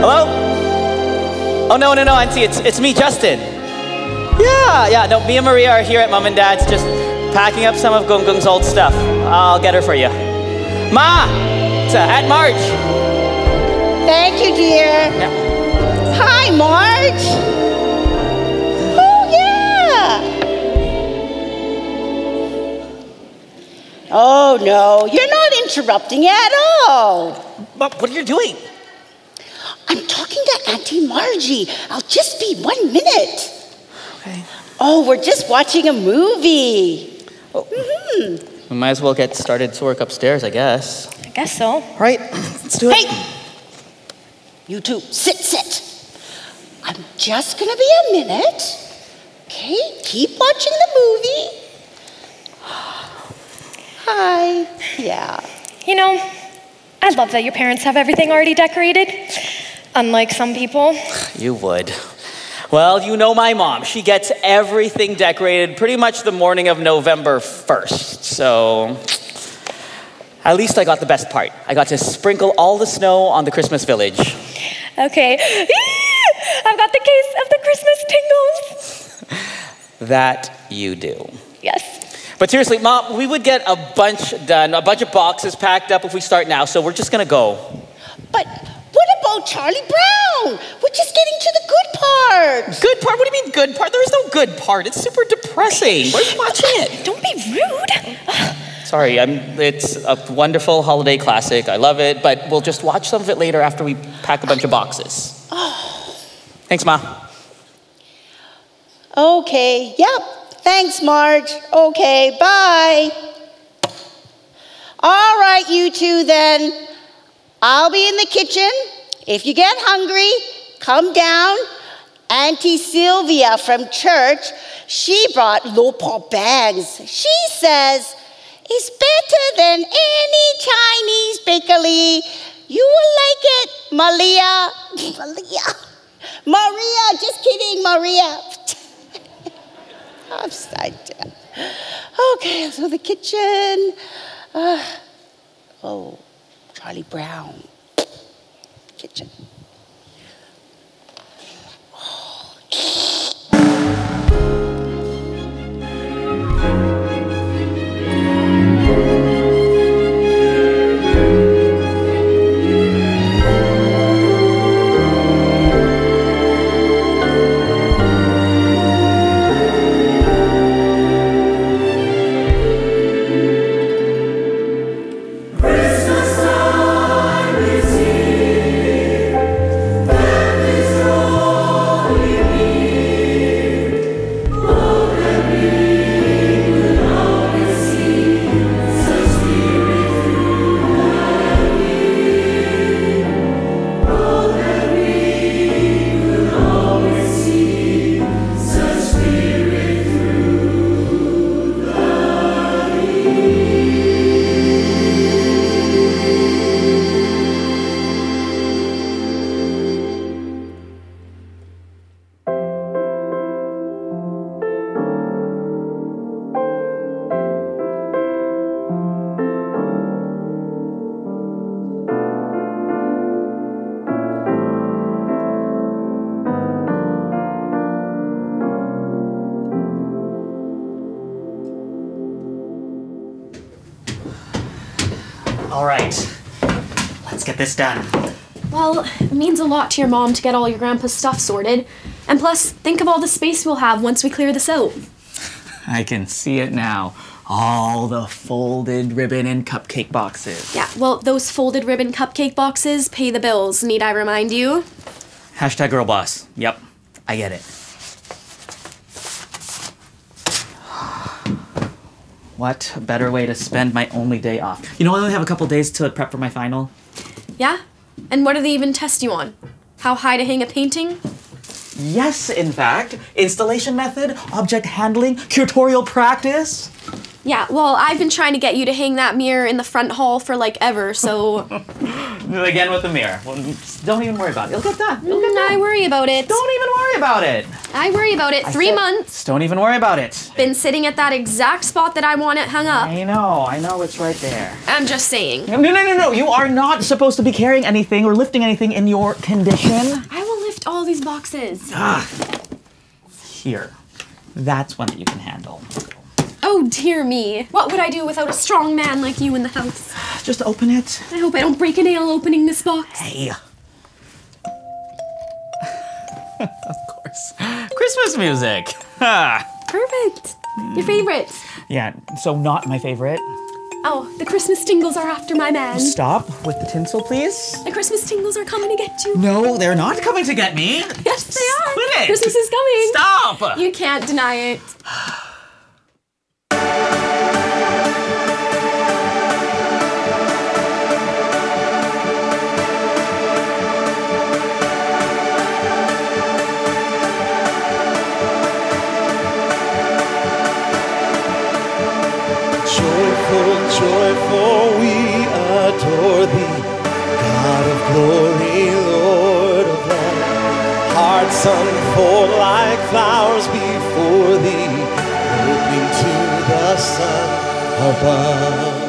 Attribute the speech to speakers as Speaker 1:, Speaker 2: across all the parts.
Speaker 1: Hello? Oh, no, Auntie, it's me, Justin. Yeah, no, me and Maria are here at Mom and Dad's just packing up some of Gung Gung's old stuff. I'll get her for you. Ma! It's Aunt Marge.
Speaker 2: Thank you, dear.
Speaker 1: Yeah.
Speaker 2: Hi, Marge. Oh, yeah. Oh, no, you're not interrupting at all.
Speaker 1: But what are you doing?
Speaker 2: I'm talking to Auntie Margie. I'll just be 1 minute.
Speaker 1: Okay.
Speaker 2: Oh, we're just watching a movie.
Speaker 1: Oh. We might as well get started to work upstairs, I guess.
Speaker 3: I guess so.
Speaker 1: All right, let's do it.
Speaker 2: Hey! You two, sit. I'm just gonna be a minute. Okay, keep watching the movie. Hi. Yeah.
Speaker 3: You know, I love that your parents have everything already decorated. Unlike some people.
Speaker 1: You would. Well, you know my mom. She gets everything decorated pretty much the morning of November 1st. So, at least I got the best part. I got to sprinkle all the snow on the Christmas village.
Speaker 3: Okay. I've got the case of the Christmas tingles.
Speaker 1: That you do.
Speaker 3: Yes.
Speaker 1: But seriously, Mom, we would get a bunch done, a bunch of boxes packed up if we start now, so we're just gonna go.
Speaker 2: But what about Charlie Brown? We're just getting to the good part.
Speaker 1: Good part? What do you mean good part? There is no good part. It's super depressing. Why are you watching it?
Speaker 3: Don't be rude.
Speaker 1: Sorry, it's a wonderful holiday classic. I love it, but we'll just watch some of it later after we pack a bunch of boxes. Thanks, Ma.
Speaker 2: Okay, yep. Thanks, Marge. Okay, bye. All right, you two then. I'll be in the kitchen. If you get hungry, come down. Auntie Sylvia from church, she brought lopop bags. She says, it's better than any Chinese bakery. You will like it, Maria. Maria, just kidding, Maria. Upside down. Okay, so the kitchen. Oh, Charlie Brown. Kitchen.
Speaker 1: All right, let's get this done.
Speaker 4: Well, it means a lot to your mom to get all your grandpa's stuff sorted. And plus, think of all the space we'll have once we clear this out.
Speaker 1: I can see it now. All the folded ribbon and cupcake boxes.
Speaker 4: Yeah, well, those folded ribbon cupcake boxes pay the bills, need I remind you?
Speaker 1: Hashtag girl boss. Yep, I get it. What a better way to spend my only day off. You know, I only have a couple days to prep for my final.
Speaker 4: Yeah? And what do they even test you on? How high to hang a painting?
Speaker 1: Yes, in fact. Installation method, object handling, curatorial practice.
Speaker 4: Yeah, well, I've been trying to get you to hang that mirror in the front hall for like ever, so...
Speaker 1: Again with the mirror. Well, don't even worry about it. It'll get done. It'll get done.
Speaker 4: I worry about it.
Speaker 1: Don't even worry about it.
Speaker 4: I worry about it. 3 months.
Speaker 1: Don't even worry about it.
Speaker 4: Been sitting at that exact spot that I want it hung up.
Speaker 1: I know it's right there.
Speaker 4: I'm just saying.
Speaker 1: No. You are not supposed to be carrying anything or lifting anything in your condition.
Speaker 4: I will lift all these boxes.
Speaker 1: Here. That's one that you can handle.
Speaker 4: Oh, dear me. What would I do without a strong man like you in the house?
Speaker 1: Just open it.
Speaker 4: I hope I don't break a nail opening this box.
Speaker 1: Hey. Of course. Christmas music.
Speaker 4: Perfect. Your favorite.
Speaker 1: Yeah, so not my favorite.
Speaker 4: Oh, the Christmas tingles are after my man.
Speaker 1: Stop with the tinsel, please.
Speaker 4: The Christmas tingles are coming to get you.
Speaker 1: No, they're not coming to get me.
Speaker 4: Yes, they are.
Speaker 1: Quit it.
Speaker 4: Christmas is coming.
Speaker 1: Stop.
Speaker 4: You can't deny it.
Speaker 5: Joyful, we adore thee, God of glory, Lord of love. Hearts unfold like flowers before thee, looking to the sun above.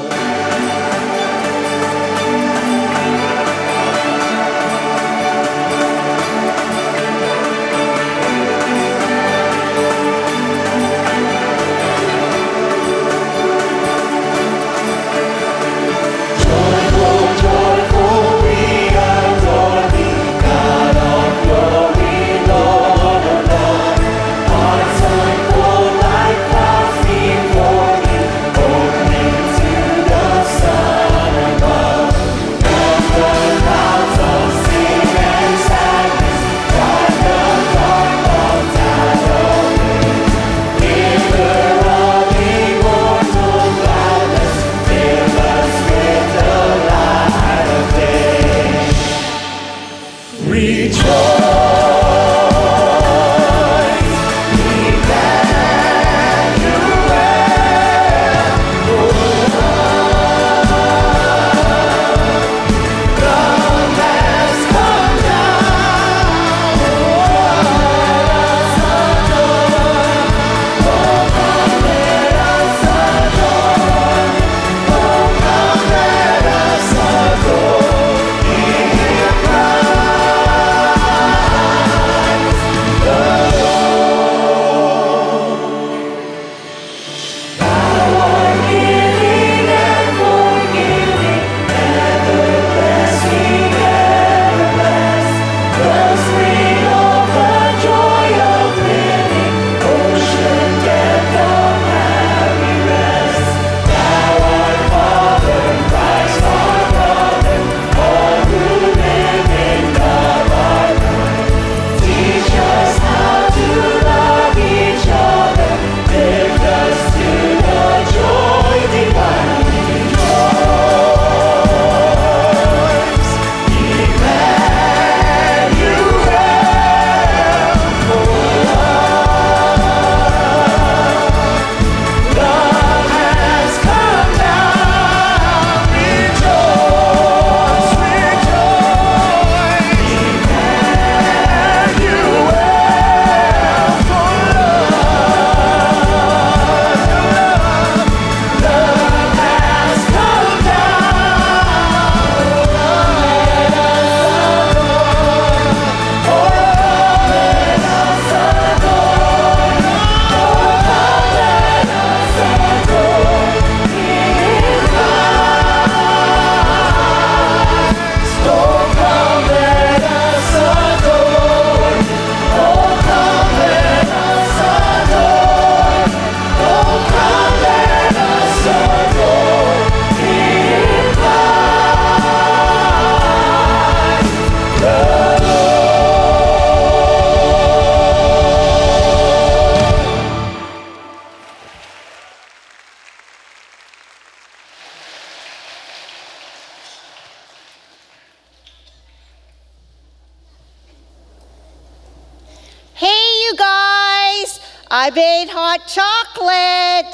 Speaker 2: I made hot chocolate.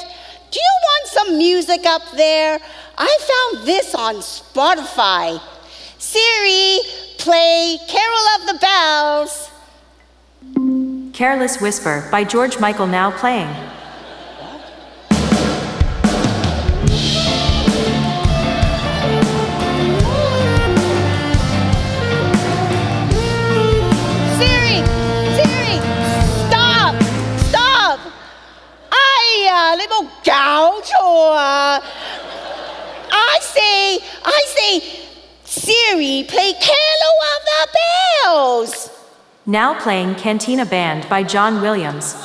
Speaker 2: Do you want some music up there? I found this on Spotify. Siri, play Carol of the Bells.
Speaker 6: Careless Whisper by George Michael now playing.
Speaker 2: Siri, stop! I, 你冇搞錯啊! I say, Siri, play Carol of the Bells.
Speaker 6: Now playing Cantina Band by John Williams.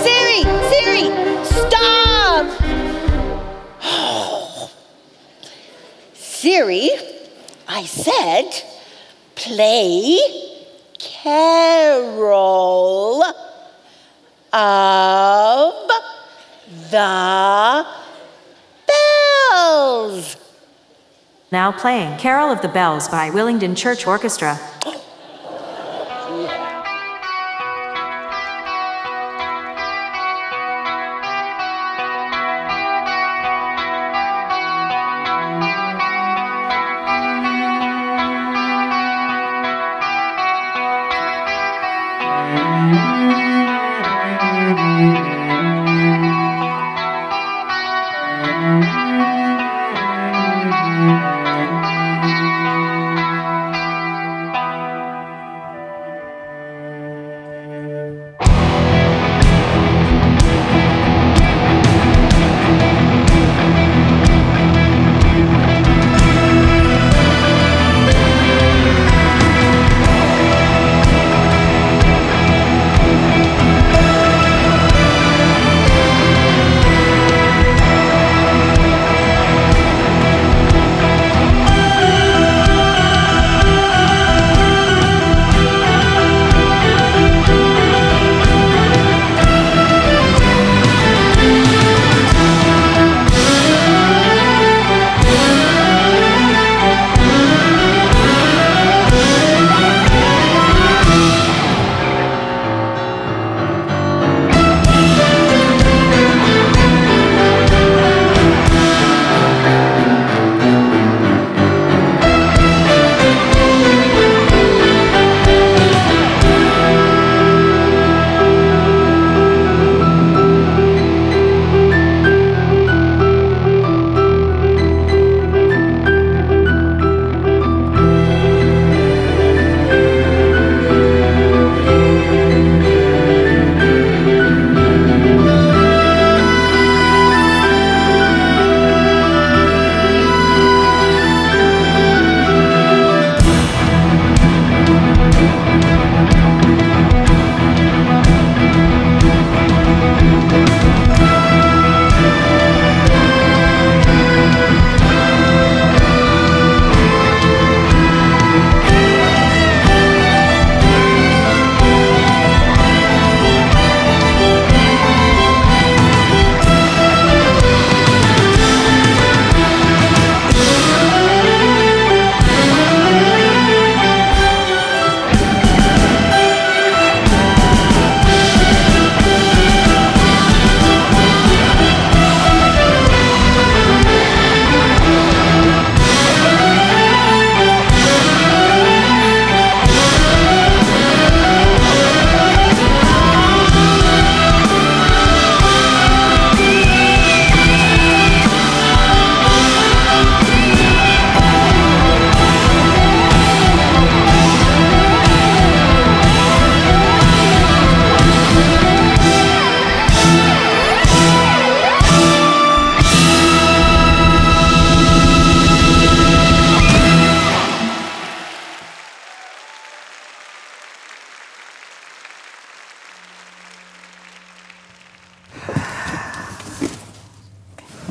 Speaker 2: Siri, stop! Siri, I said, play Carol of the Bells.
Speaker 6: Now playing Carol of the Bells by Willingdon Church Orchestra.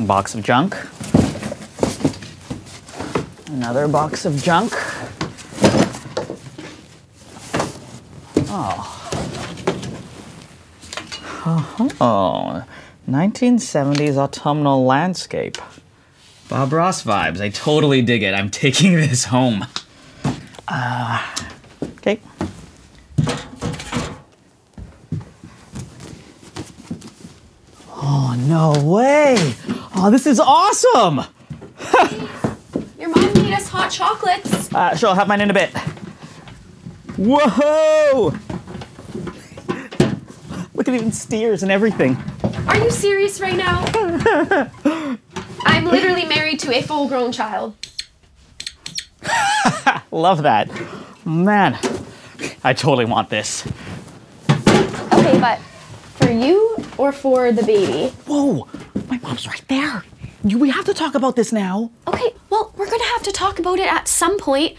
Speaker 1: Box of junk. Another box of junk. Oh, 1970s autumnal landscape. Bob Ross vibes. I totally dig it. I'm taking this home. Okay. Oh, no way. Oh, this is awesome.
Speaker 4: Your mom made us hot chocolates.
Speaker 1: Sure, I'll have mine in a bit. Whoa! Look at even steers and everything.
Speaker 4: Are you serious right now? I'm literally married to a full-grown child.
Speaker 1: Love that. Man, I totally want this.
Speaker 4: Okay, but for you or for the baby?
Speaker 1: Whoa, my mom's right there. We have to talk about this now.
Speaker 4: Okay, well, we're gonna have to talk about it at some point.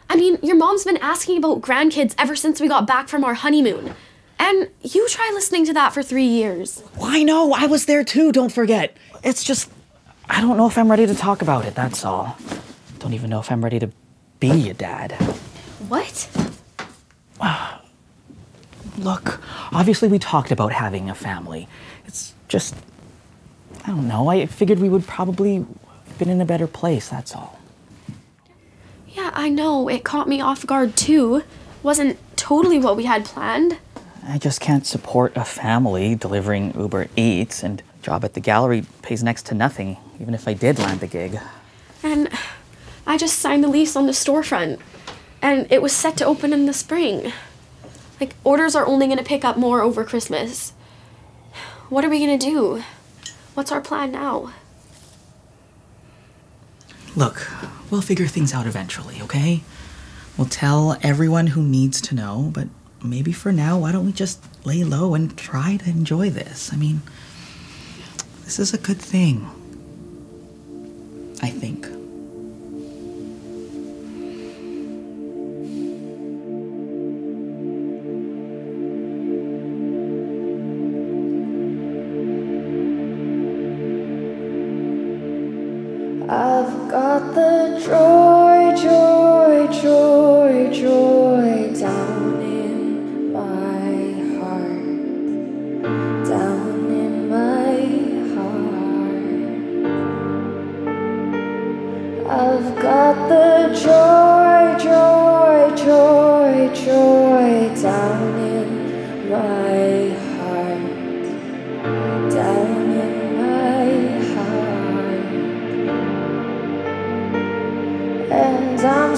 Speaker 4: I mean, your mom's been asking about grandkids ever since we got back from our honeymoon. And you try listening to that for 3 years.
Speaker 1: Well, I know, I was there too, don't forget. It's just, I don't know if I'm ready to talk about it, that's all. Don't even know if I'm ready to be a dad.
Speaker 4: What?
Speaker 1: Look, obviously we talked about having a family. It's just, I don't know, I figured we would probably have been in a better place, that's all.
Speaker 4: Yeah, I know. It caught me off guard too. Wasn't totally what we had planned.
Speaker 1: I just can't support a family delivering Uber Eats, and a job at the gallery pays next to nothing, even if I did land the gig.
Speaker 4: And I just signed the lease on the storefront. And it was set to open in the spring. Like, orders are only gonna pick up more over Christmas. What are we gonna do? What's our plan now?
Speaker 1: Look, we'll figure things out eventually, okay? We'll tell everyone who needs to know, but maybe for now, why don't we just lay low and try to enjoy this? I mean, this is a good thing. I think.
Speaker 7: I've got the joy, joy, joy, joy down in my heart, down in my heart. I've got the joy, joy, joy, joy down in my heart, down in my heart. And I'm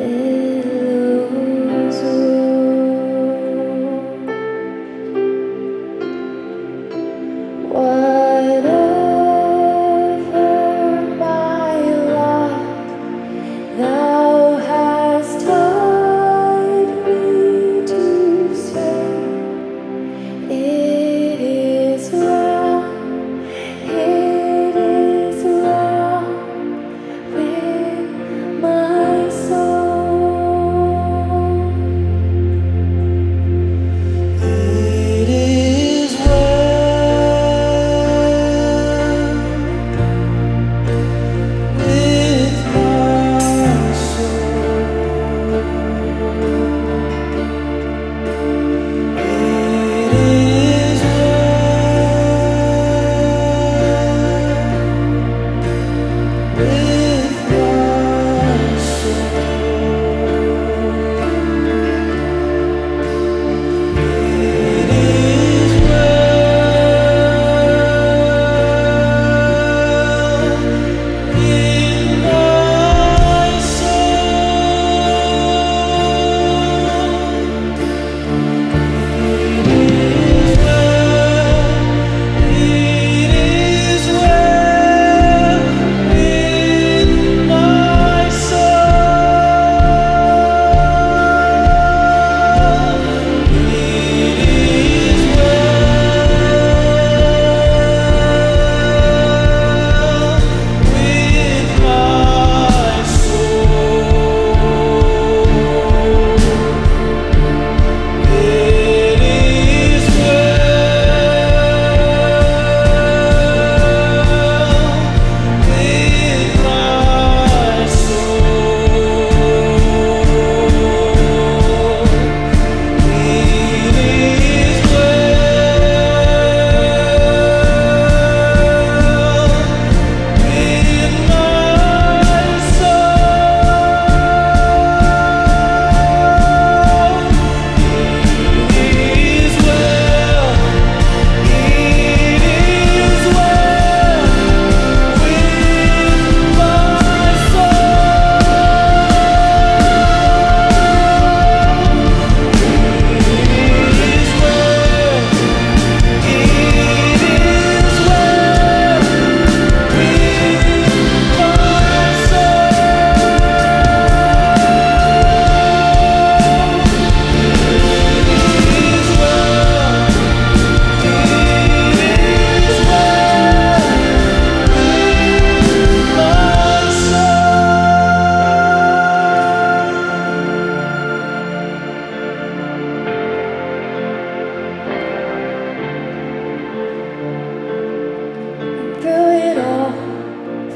Speaker 7: billows roll. Whatever my lot, thou hast taught me to say, it is well with my soul.
Speaker 5: It is well with my soul. It is well with my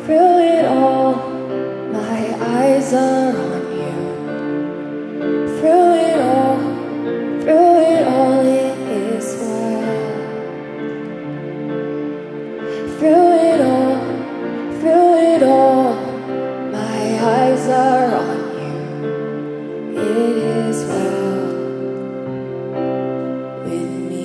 Speaker 7: Through it all, my eyes are on you. Through it all, it is well. Through it all, my eyes are on you. It is well with me.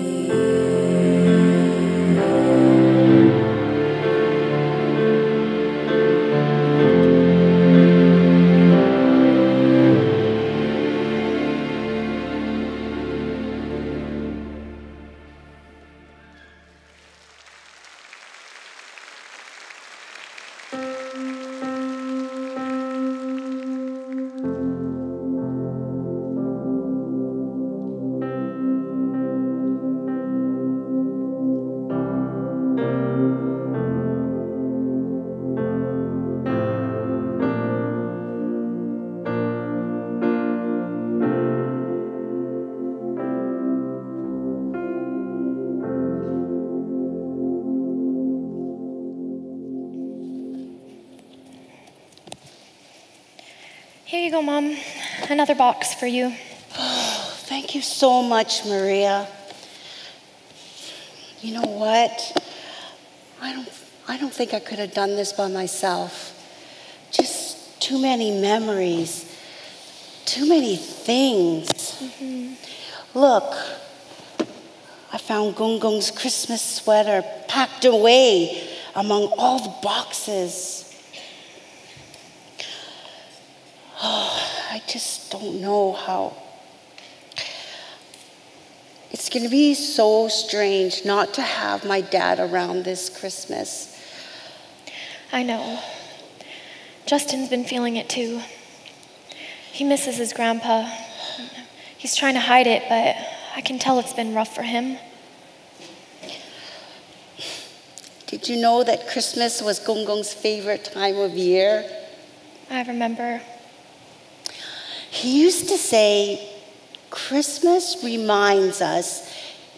Speaker 3: Here you go, Mom. Another box for you.
Speaker 2: Oh, thank you so much, Maria. You know what? I don't think I could have done this by myself. Just too many memories, too many things. Mm-hmm. Look, I found Gung Gung's Christmas sweater packed away among all the boxes. Oh, I just don't know how. It's going to be so strange not to have my dad around this Christmas.
Speaker 3: I know. Justin's been feeling it too. He misses his grandpa. He's trying to hide it, but I can tell it's been rough for him.
Speaker 2: Did you know that Christmas was Gong Gong's favorite time of year?
Speaker 3: I remember.
Speaker 2: He used to say, Christmas reminds us,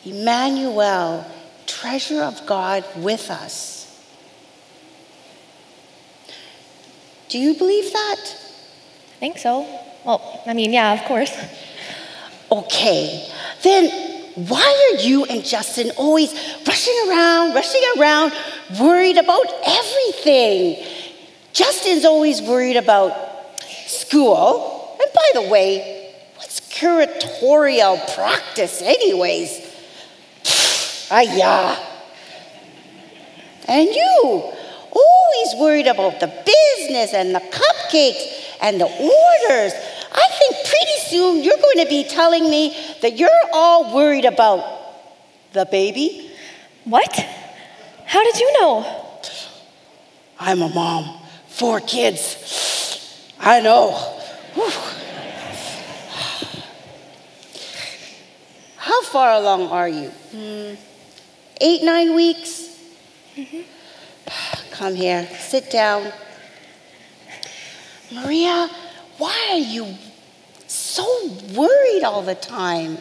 Speaker 2: Emmanuel, treasure of God with us. Do you believe that?
Speaker 3: I think so. Well, I mean, yeah, of course.
Speaker 2: Okay, then why are you and Justin always rushing around, worried about everything? Justin's always worried about school. And by the way, what's curatorial practice anyways? Yeah. And you, always worried about the business and the cupcakes and the orders. I think pretty soon you're going to be telling me that you're all worried about the baby.
Speaker 3: What? How did you know?
Speaker 2: I'm a mom, 4 kids. I know. Whew. How far along are you? 8, 9 weeks? Come here, sit down. Maria, why are you so worried all the time?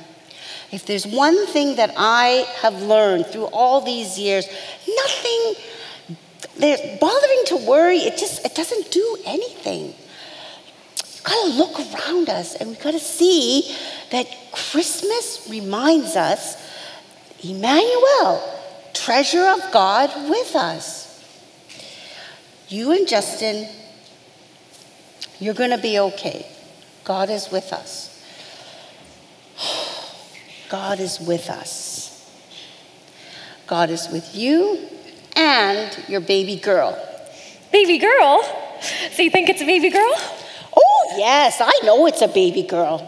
Speaker 2: If there's one thing that I have learned through all these years, bothering to worry, it doesn't do anything. We've got to look around us and we've got to see that Christmas reminds us, Emmanuel, treasure of God with us. You and Justin, you're going to be okay. God is with us. God is with us. God is with you and your baby girl.
Speaker 3: Baby girl? So you think it's a baby girl?
Speaker 2: Oh, yes, I know it's a baby girl.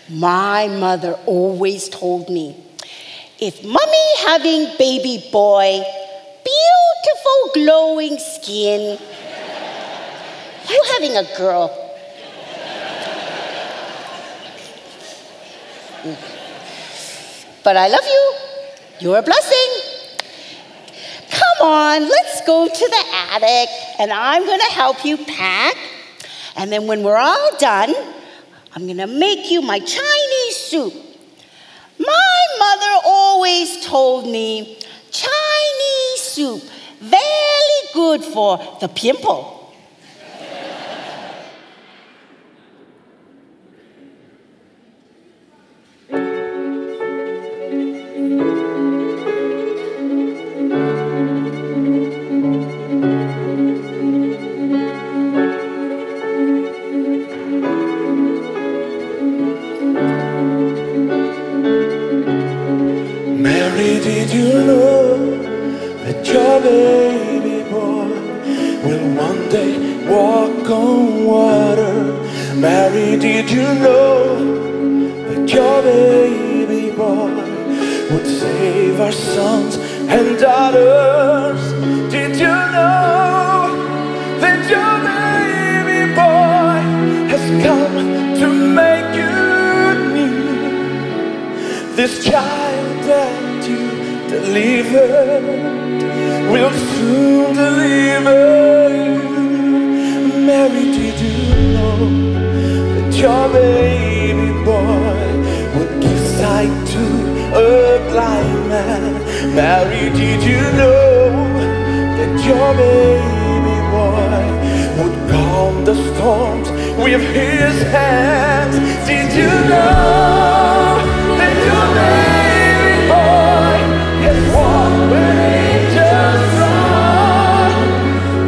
Speaker 2: My mother always told me, if mommy having baby boy, beautiful glowing skin, you having a girl. But I love you. You're a blessing. Come on, let's go to the attic and I'm going to help you pack. And then when we're all done, I'm going to make you my Chinese soup. My mother always told me, Chinese soup, very good for the pimple.
Speaker 5: Mary, did you know that your baby boy will one day walk on water? Mary, did you know that your baby boy would save our sons and daughters? Did you know that your baby boy has come to make you new? This child that you delivered will soon deliver you. Mary, did you know that your baby boy would give sight to a blind man? Mary, did you know that your baby boy would calm the storms with his hands? Did you know that your baby boy has walked where angels run?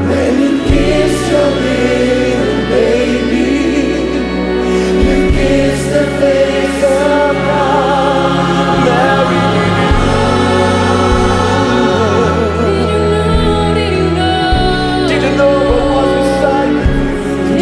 Speaker 5: When you kiss your little baby, you kiss the face of God. Mary, did you know what was beside you?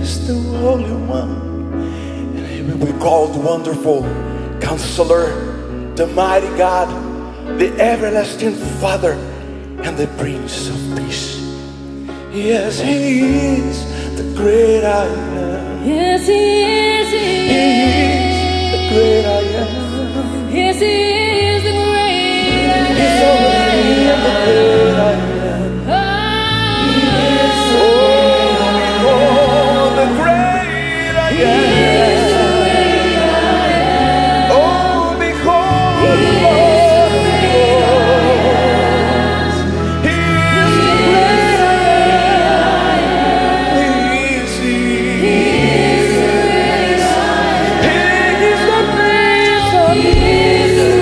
Speaker 5: is the Holy One. And He will be called Wonderful Counselor, the Mighty God, the Everlasting Father, and the Prince of Peace. Yes, He is the great I am.
Speaker 7: Yes, He is.
Speaker 5: He is the great I am.
Speaker 7: Yes, He is the great I am.
Speaker 5: He's already the great I am. The great I am. Oh, behold the Lord of Lords. He is the great I am. He is the great I am. He is the Prince of Peace. He is the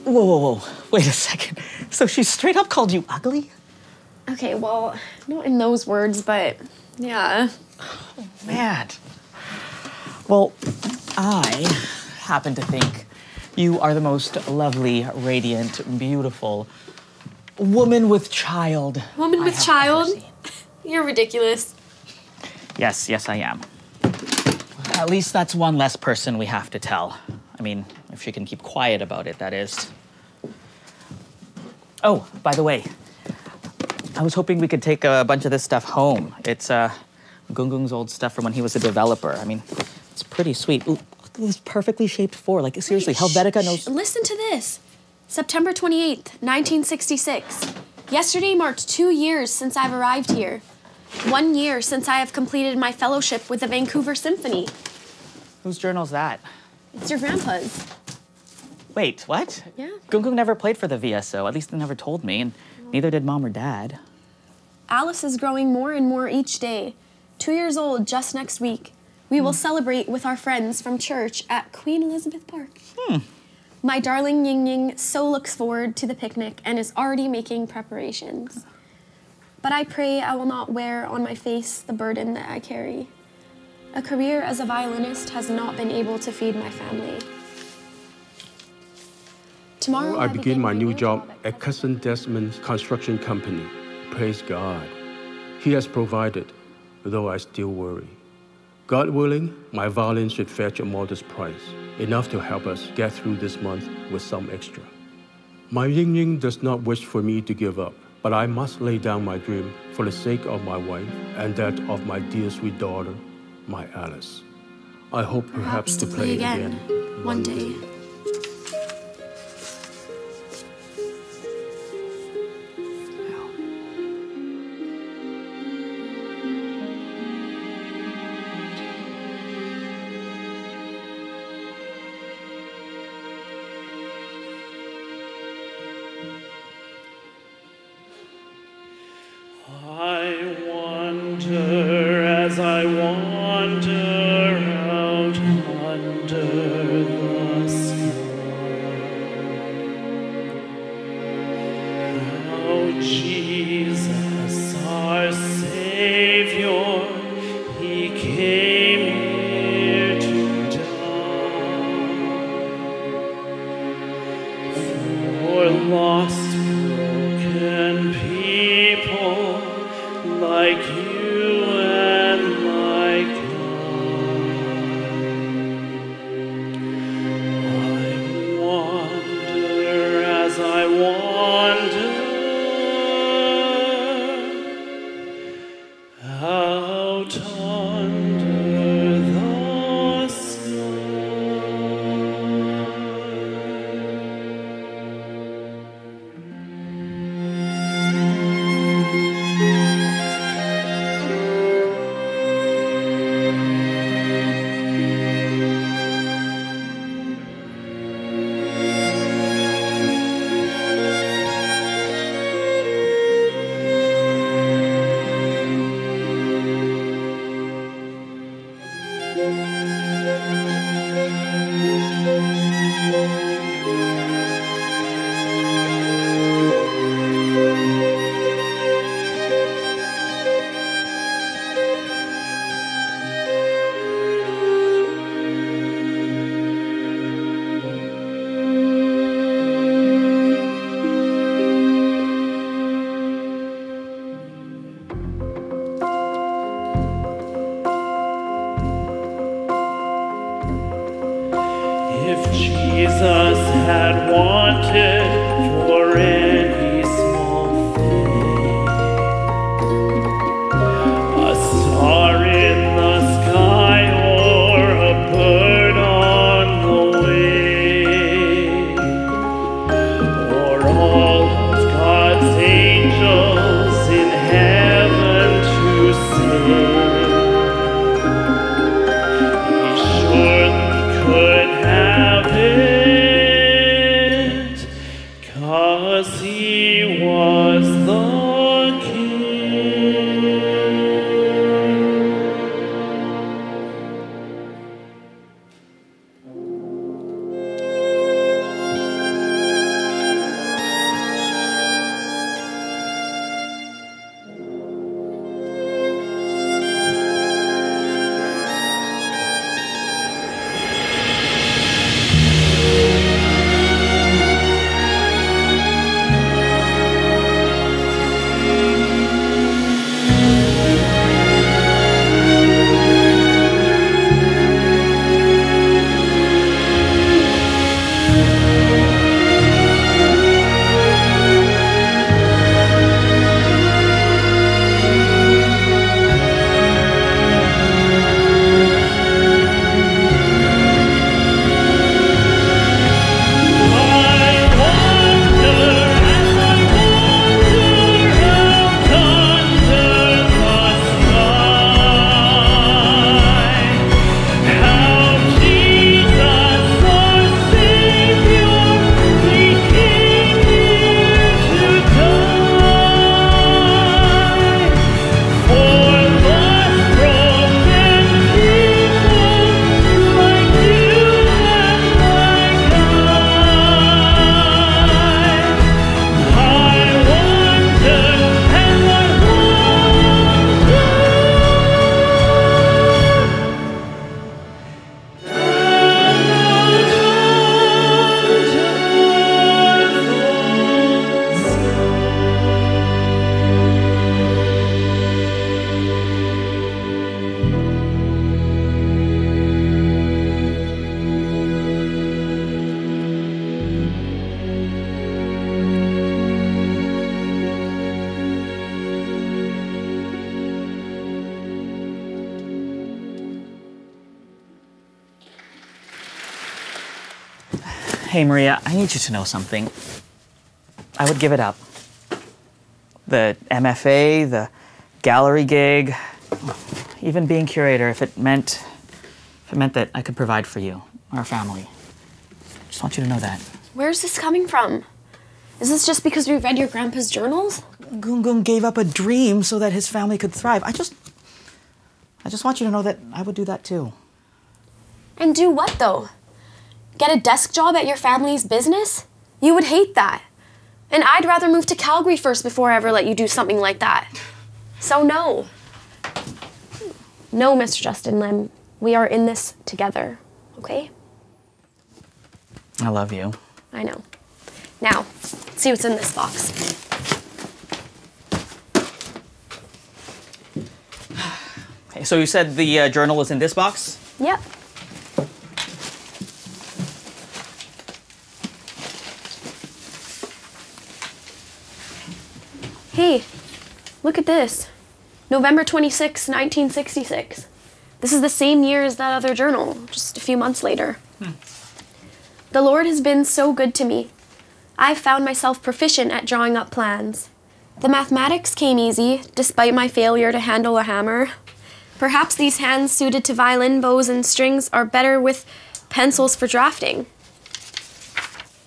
Speaker 1: Whoa. Wait a second. So she straight up called you ugly?
Speaker 4: Okay, well, not in those words, but yeah.
Speaker 1: Oh, man. Well, I happen to think you are the most lovely, radiant, beautiful woman with child.
Speaker 4: Woman with child? You're ridiculous.
Speaker 1: Yes, I am. At least that's one less person we have to tell. I mean, if she can keep quiet about it, that is. Oh, by the way, I was hoping we could take a bunch of this stuff home. It's Gungung's old stuff from when he was a developer. I mean, it's pretty sweet. Ooh, look at this perfectly shaped four. Like, seriously, Helvetica knows...
Speaker 4: Listen to this. September 28th, 1966. Yesterday marked 2 years since I've arrived here. 1 year since I have completed my fellowship with the Vancouver Symphony.
Speaker 1: Whose journal's that?
Speaker 4: It's your grandpa's.
Speaker 1: Wait, what?
Speaker 4: Yeah.
Speaker 1: Gungung never played for the VSO. At least they never told me, and neither did Mom or Dad.
Speaker 4: Alice is growing more and more each day. 2 years old just next week. We will celebrate with our friends from church at Queen Elizabeth Park. My darling Ying Ying so looks forward to the picnic and is already making preparations. But I pray I will not wear on my face the burden that I carry. A career as a violinist has not been able to feed my family. Tomorrow
Speaker 8: I begin my new job at Cousin Desmond's construction company. Praise God. He has provided, though I still worry. God willing, my violin should fetch a modest price, enough to help us get through this month with some extra. My Ying Ying does not wish for me to give up, but I must lay down my dream for the sake of my wife and that of my dear sweet daughter, my Alice. I hope perhaps to play again
Speaker 4: one day.
Speaker 9: I wonder as I wander out under the sky, how Jesus, our Savior, He came here to die for lost, broken people like you and like I. I wonder as I wander out under the sky. If Jesus had wanted for any small thing, a star in the sky or a bird on the wing, or all of God's angels in heaven to sing, He surely could have it, 'cause He was the King.
Speaker 1: Hey, Maria, I need you to know something. I would give it up. The MFA, the gallery gig, even being curator, if it meant that I could provide for you, our family. Just want you to know that.
Speaker 4: Where's this coming from? Is this just because we read your grandpa's journals?
Speaker 10: Gung gave up a dream so that his family could thrive. I just want you to know that I would do that too.
Speaker 4: And do what, though? Get a desk job at your family's business? You would hate that. And I'd rather move to Calgary first before I ever let you do something like that. So no. No, Mr. Justin Lim. We are in this together, okay?
Speaker 1: I love you.
Speaker 4: I know. Now, let's see what's in this box.
Speaker 1: Okay, so you said the journal was in this box?
Speaker 4: Yep. Hey, look at this. November 26, 1966. This is the same year as that other journal, just a few months later. The Lord has been so good to me. I've found myself proficient at drawing up plans. The mathematics came easy, despite my failure to handle a hammer. Perhaps these hands suited to violin bows and strings are better with pencils for drafting.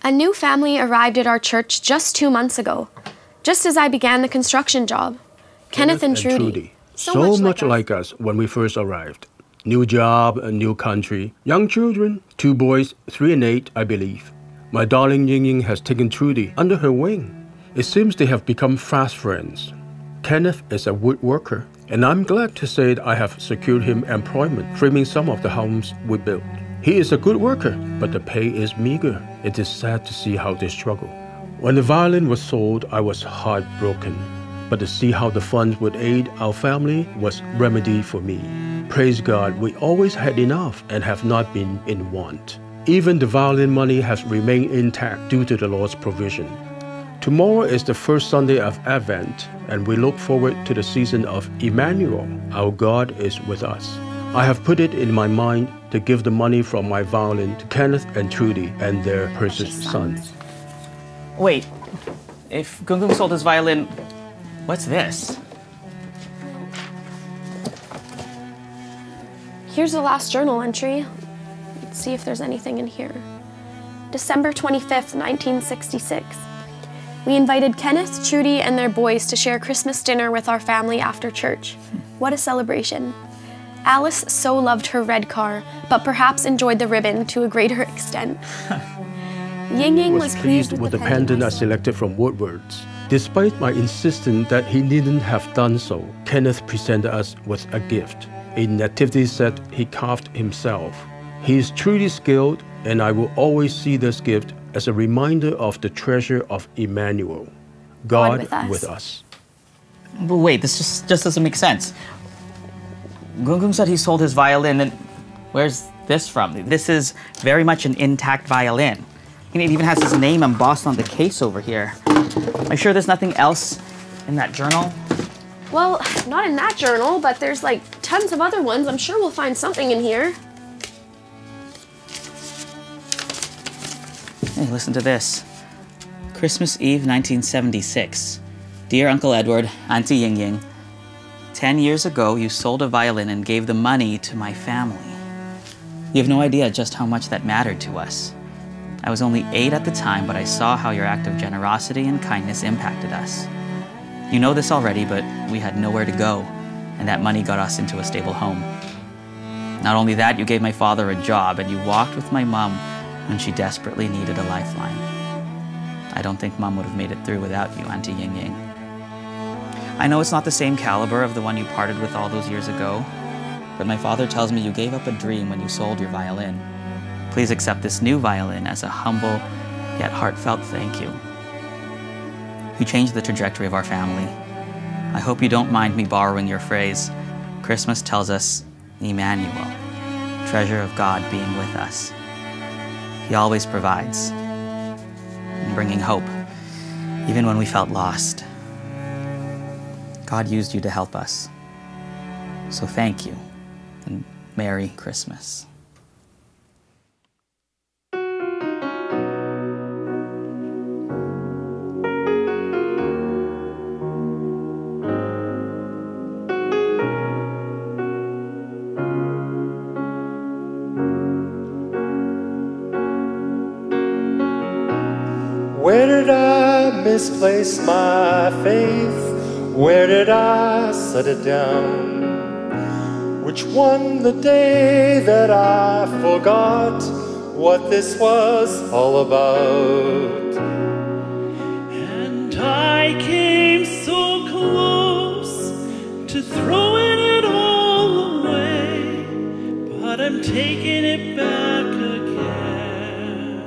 Speaker 4: A new family arrived at our church just 2 months ago, just as I began the construction job. Kenneth and Trudy.
Speaker 8: So much like us when we first arrived. New job, a new country, young children, 2 boys, 3 and 8, I believe. My darling Ying Ying has taken Trudy under her wing. It seems they have become fast friends. Kenneth is a woodworker, and I'm glad to say that I have secured him employment framing some of the homes we built. He is a good worker, but the pay is meager. It is sad to see how they struggle. When the violin was sold, I was heartbroken. But to see how the funds would aid our family was remedy for me. Praise God, we always had enough and have not been in want. Even the violin money has remained intact due to the Lord's provision. Tomorrow is the first Sunday of Advent, and we look forward to the season of Emmanuel. Our God is with us. I have put it in my mind to give the money from my violin to Kenneth and Trudy and their precious sons.
Speaker 1: Wait, if Gung sold his violin, what's this?
Speaker 4: Here's the last journal entry. Let's see if there's anything in here. December 25th, 1966. We invited Kenneth, Trudy, and their boys to share Christmas dinner with our family after church. What a celebration. Alice so loved her red car, but perhaps enjoyed the ribbon to a greater extent. Ying Ying was pleased with the pendant
Speaker 8: I selected from Woodward's. Despite my insistence that he needn't have done so, Kenneth presented us with a gift, a nativity set he carved himself. He is truly skilled, and I will always see this gift as a reminder of the treasure of Emmanuel, God with us.
Speaker 1: But wait, this just doesn't make sense. Gung said he sold his violin, and where's this from? This is very much an intact violin. And it even has his name embossed on the case over here. Are you sure there's nothing else in that journal?
Speaker 4: Well, not in that journal, but there's like tons of other ones. I'm sure we'll find something in here.
Speaker 1: Hey, listen to this. Christmas Eve, 1976. Dear Uncle Edward, Auntie Ying Ying, 10 years ago, you sold a violin and gave the money to my family. You have no idea just how much that mattered to us. I was only 8 at the time, but I saw how your act of generosity and kindness impacted us. You know this already, but we had nowhere to go, and that money got us into a stable home. Not only that, you gave my father a job, and you walked with my mom when she desperately needed a lifeline. I don't think Mom would have made it through without you, Auntie Ying Ying. I know it's not the same caliber of the one you parted with all those years ago, but my father tells me you gave up a dream when you sold your violin. Please accept this new violin as a humble yet heartfelt thank you. You changed the trajectory of our family. I hope you don't mind me borrowing your phrase. Christmas tells us Emmanuel, treasure of God being with us. He always provides, bringing hope, even when we felt lost. God used you to help us. So thank you, and Merry Christmas.
Speaker 5: Where did I
Speaker 11: misplace my faith? Where did I set it down? Which one the day that I forgot what this was all about?
Speaker 9: And I came so close to throwing it all away, but I'm taking it back again.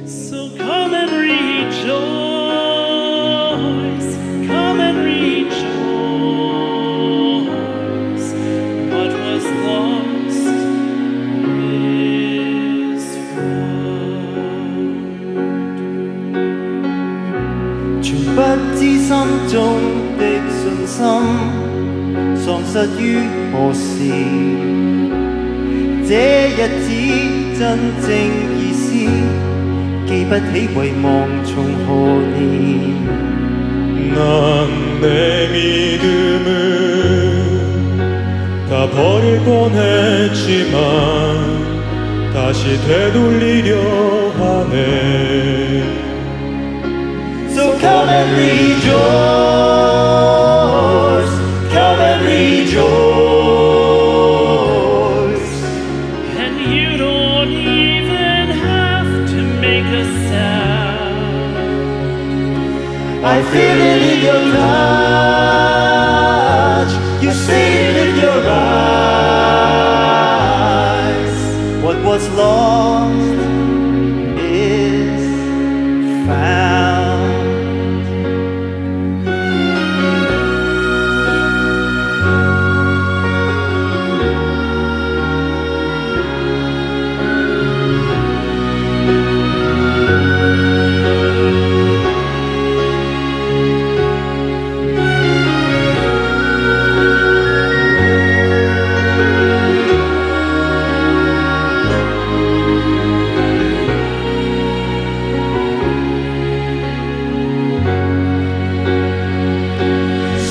Speaker 9: So come and rejoice, come and rejoice. What was lost is found.
Speaker 12: 全不知心中的信心喪失於何時？這日子真正意思，記不起遺忘從何年。
Speaker 11: 난 내 믿음을 다 버릴 뻔했지만 다시 되돌리려 하네.
Speaker 12: So come and rejoice, come and rejoice.
Speaker 9: And you don't even have to make a sound.
Speaker 12: I feel it in your touch, you see it in your eyes. What was lost is found.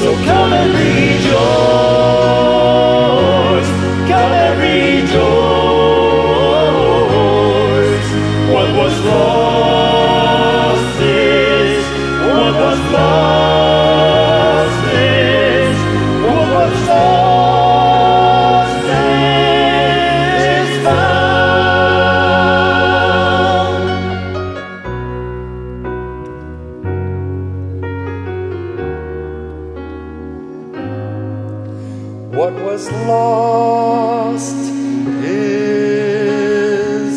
Speaker 12: So come and rejoice, come and rejoice. What was lost is, what was lost is, what was lost is found.
Speaker 11: What was lost is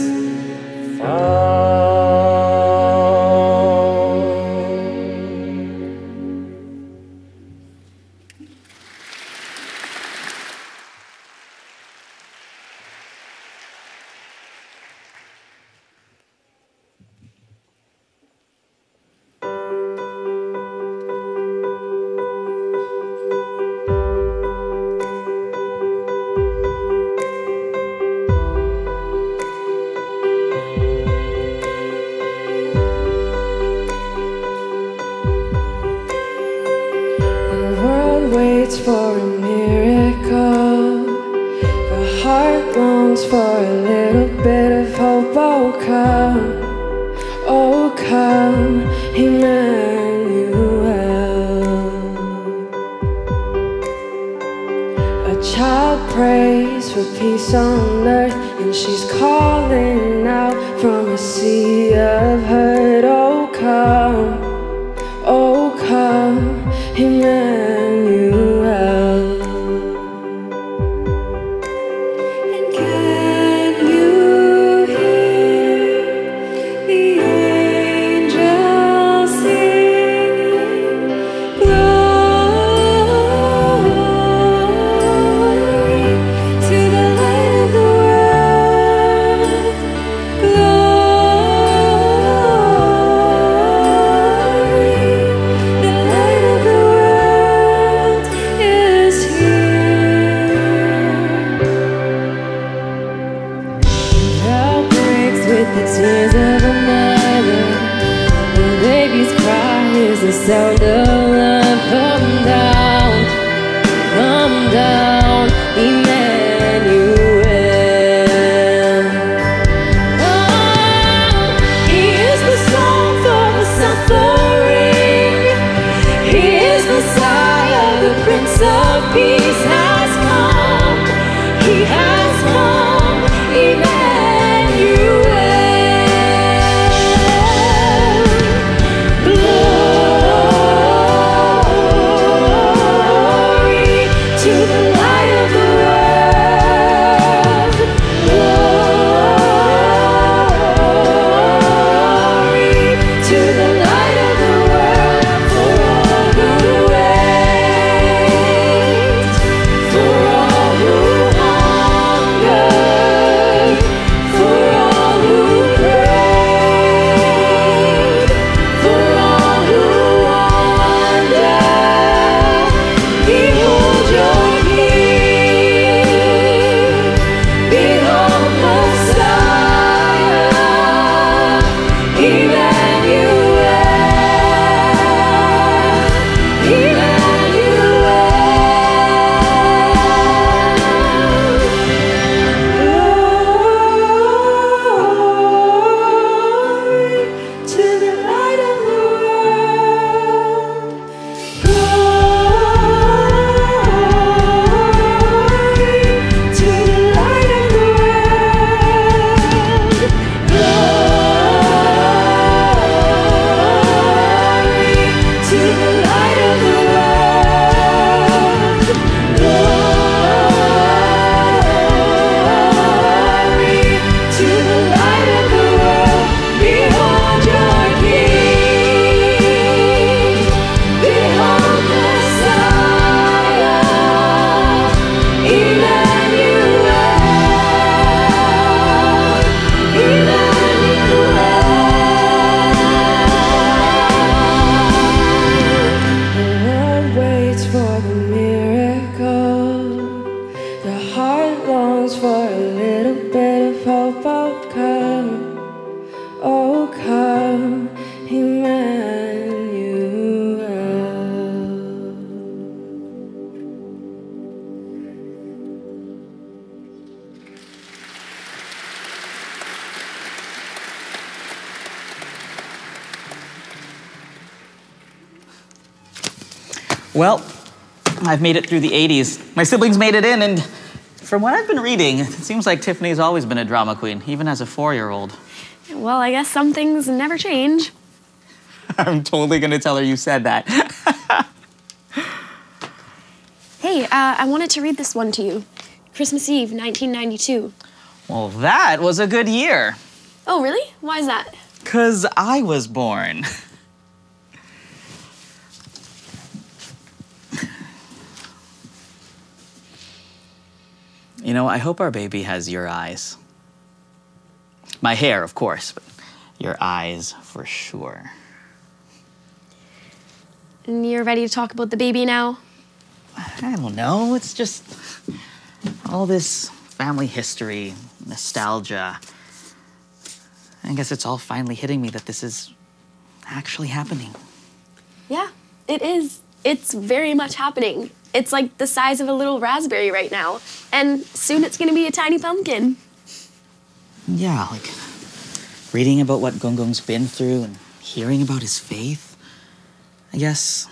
Speaker 7: The world waits for a miracle. The heart longs for a little bit of hope. Oh come, Emmanuel. A child prays for peace on earth, and she's calling out from a sea of hurt. Oh come, Emmanuel. And can you hear the angels singing glory to the light of the world? Glory.
Speaker 1: Well, I've made it through the 80s. My siblings made it in, and from what I've been reading, it seems like Tiffany's always been a drama queen, even as a 4-year-old.
Speaker 4: Well, I guess some things never change.
Speaker 1: I'm totally gonna tell her you said that.
Speaker 4: Hey, I wanted to read this one to you. Christmas Eve, 1992.
Speaker 1: Well, that was a good year.
Speaker 4: Oh, really? Why is that?
Speaker 1: 'Cause I was born. You know, I hope our baby has your eyes. My hair, of course, but your eyes for sure.
Speaker 4: And you're ready to talk about the baby now?
Speaker 1: I don't know, it's just all this family history, nostalgia. I guess it's all finally hitting me that this is actually happening.
Speaker 4: Yeah, it is. It's very much happening. It's like the size of a little raspberry right now. And soon it's gonna be a tiny pumpkin.
Speaker 1: Yeah, like reading about what Gongong's been through and hearing about his faith. I guess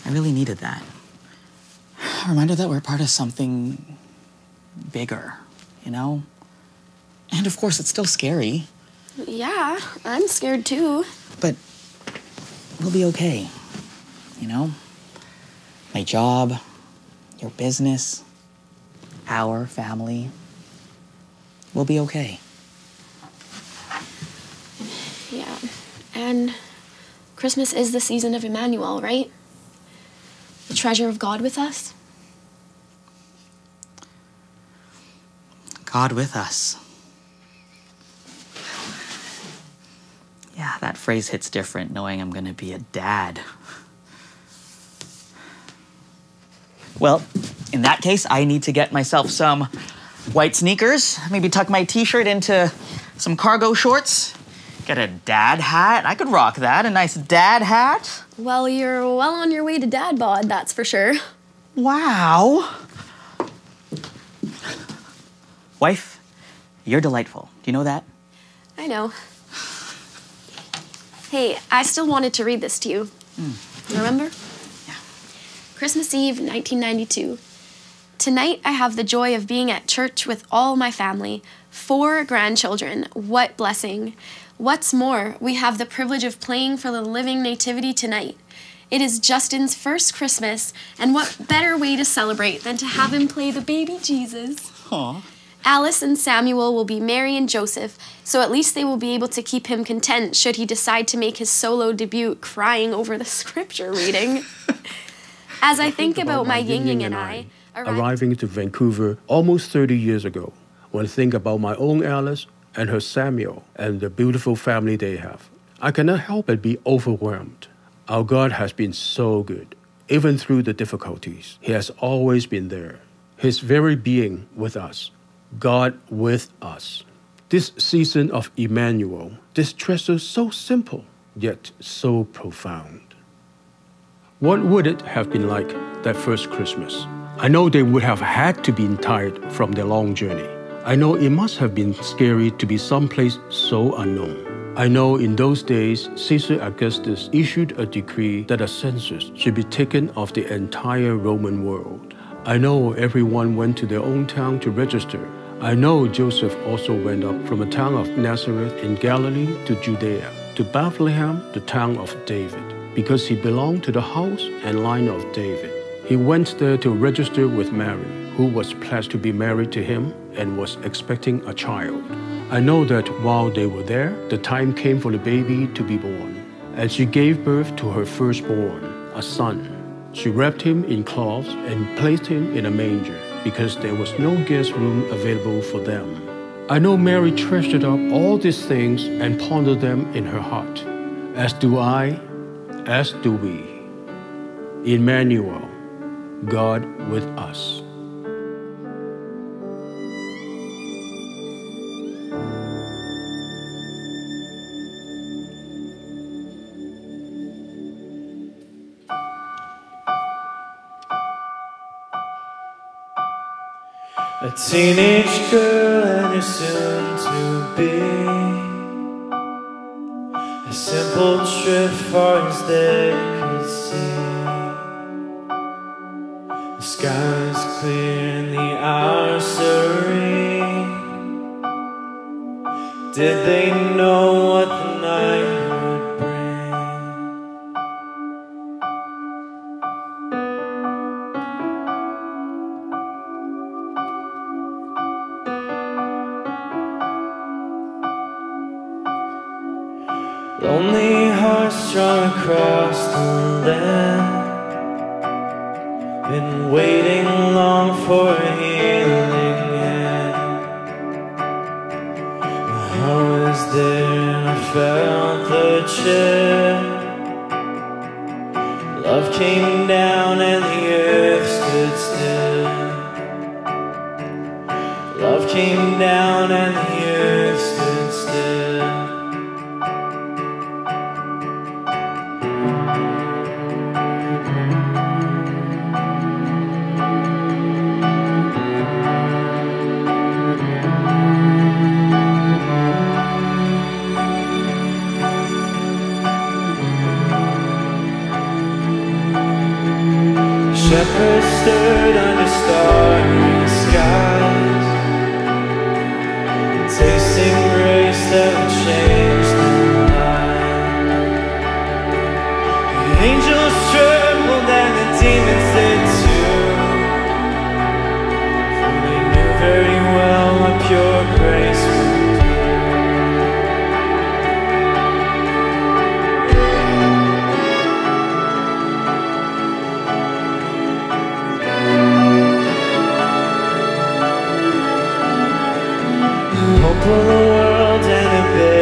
Speaker 1: I really needed that. A reminder that we're part of something bigger, you know? And of course, it's still scary.
Speaker 4: Yeah, I'm scared too.
Speaker 1: But we'll be okay, you know? My job, your business, our family. We'll be okay.
Speaker 4: Yeah, and Christmas is the season of Emmanuel, right? The treasure of God with us.
Speaker 1: God with us. Yeah, that phrase hits different knowing I'm gonna be a dad. Well, in that case, I need to get myself some white sneakers, maybe tuck my t-shirt into some cargo shorts, get a dad hat. I could rock that, a nice dad hat.
Speaker 4: Well, you're well on your way to dad bod, that's for sure.
Speaker 1: Wow. Wife, you're delightful. Do you know that?
Speaker 4: I know. Hey, I still wanted to read this to you. Remember?
Speaker 1: Yeah.
Speaker 4: Christmas Eve, 1992. Tonight, I have the joy of being at church with all my family. 4 grandchildren. What blessing. What's more, we have the privilege of playing for the living nativity tonight. It is Justin's first Christmas, and what better way to celebrate than to have him play the baby Jesus?
Speaker 1: Aw.
Speaker 4: Alice and Samuel will be Mary and Joseph, so at least they will be able to keep him content should he decide to make his solo debut crying over the scripture reading. As I think about my Ying Ying and I
Speaker 8: arriving to Vancouver almost 30 years ago, when I think about my own Alice and her Samuel and the beautiful family they have, I cannot help but be overwhelmed. Our God has been so good. Even through the difficulties, He has always been there. His very being with us. God with us. This season of Emmanuel, this treasure so simple, yet so profound. What would it have been like that first Christmas? I know they would have had to be tired from their long journey. I know it must have been scary to be someplace so unknown. I know in those days, Caesar Augustus issued a decree that a census should be taken of the entire Roman world. I know everyone went to their own town to register. I know Joseph also went up from a town of Nazareth in Galilee to Judea, to Bethlehem, the town of David, because he belonged to the house and line of David. He went there to register with Mary, who was pledged to be married to him and was expecting a child. I know that while they were there, the time came for the baby to be born, and she gave birth to her firstborn, a son. She wrapped him in cloths and placed him in a manger, because there was no guest room available for them. I know Mary treasured up all these things and pondered them in her heart, as do I, as do we. Emmanuel, God with us.
Speaker 11: A teenage girl and your soon-to-be, a simple trip far as they could see.
Speaker 9: Skies clear and the hours serene. Did they know what the night would bring? Lonely hearts strung across the land, been waiting long for a healing hand. I was there and I felt the chill. Love came down and the earth stood still. Love came down and the earth stood still. Shepherds stood under starry skies, tasting grace that would change their lives. The angels trembled and the demons did too, for they knew very well what pure grace would do. Hope for the world and a bit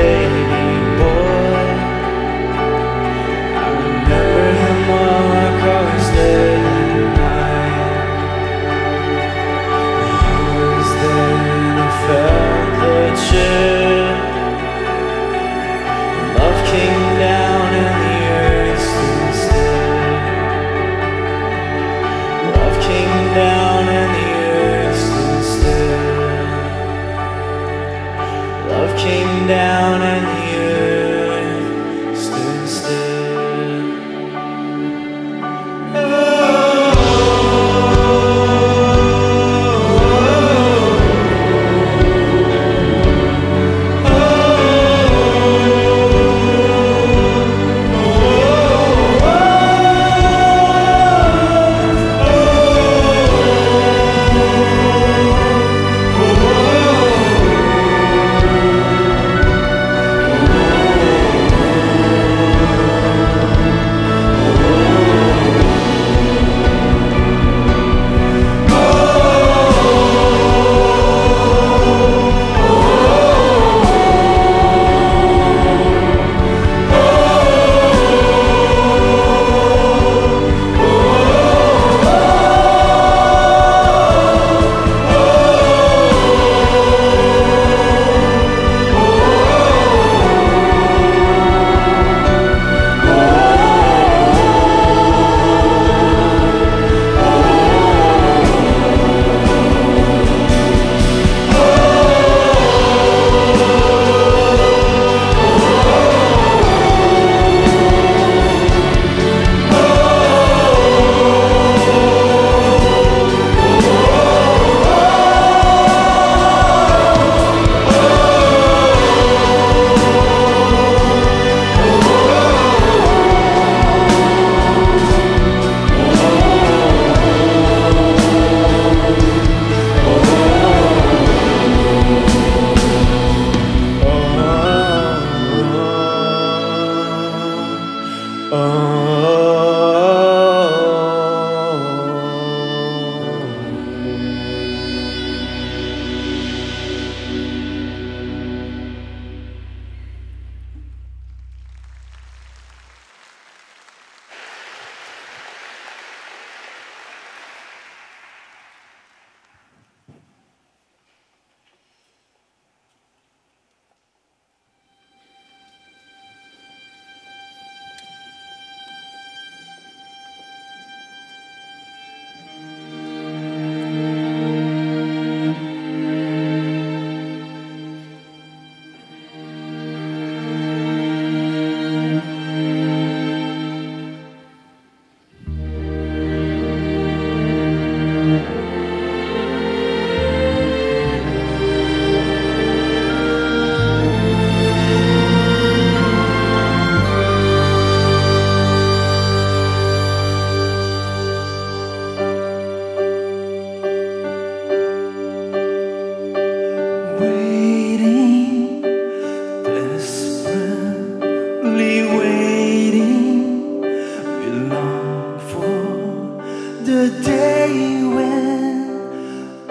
Speaker 12: the day when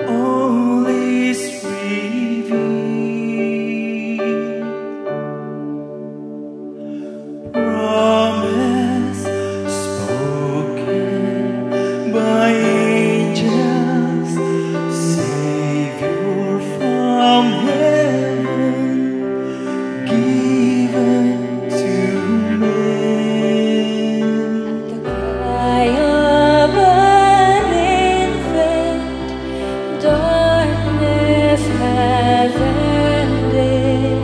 Speaker 12: all is revealed. Promise spoken by angels, Savior from heaven, given to men.
Speaker 13: The cry of an infant, darkness has ended,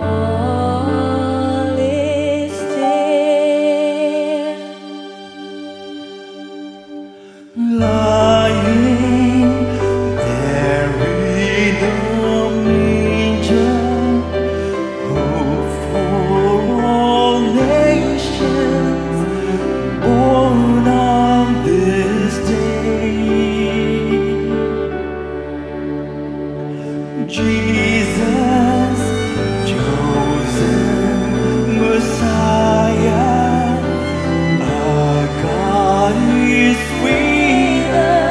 Speaker 13: all is still.
Speaker 12: Lying there in a manger, hope for all nations, born on this day. Jesus, chosen Messiah, our God is with us.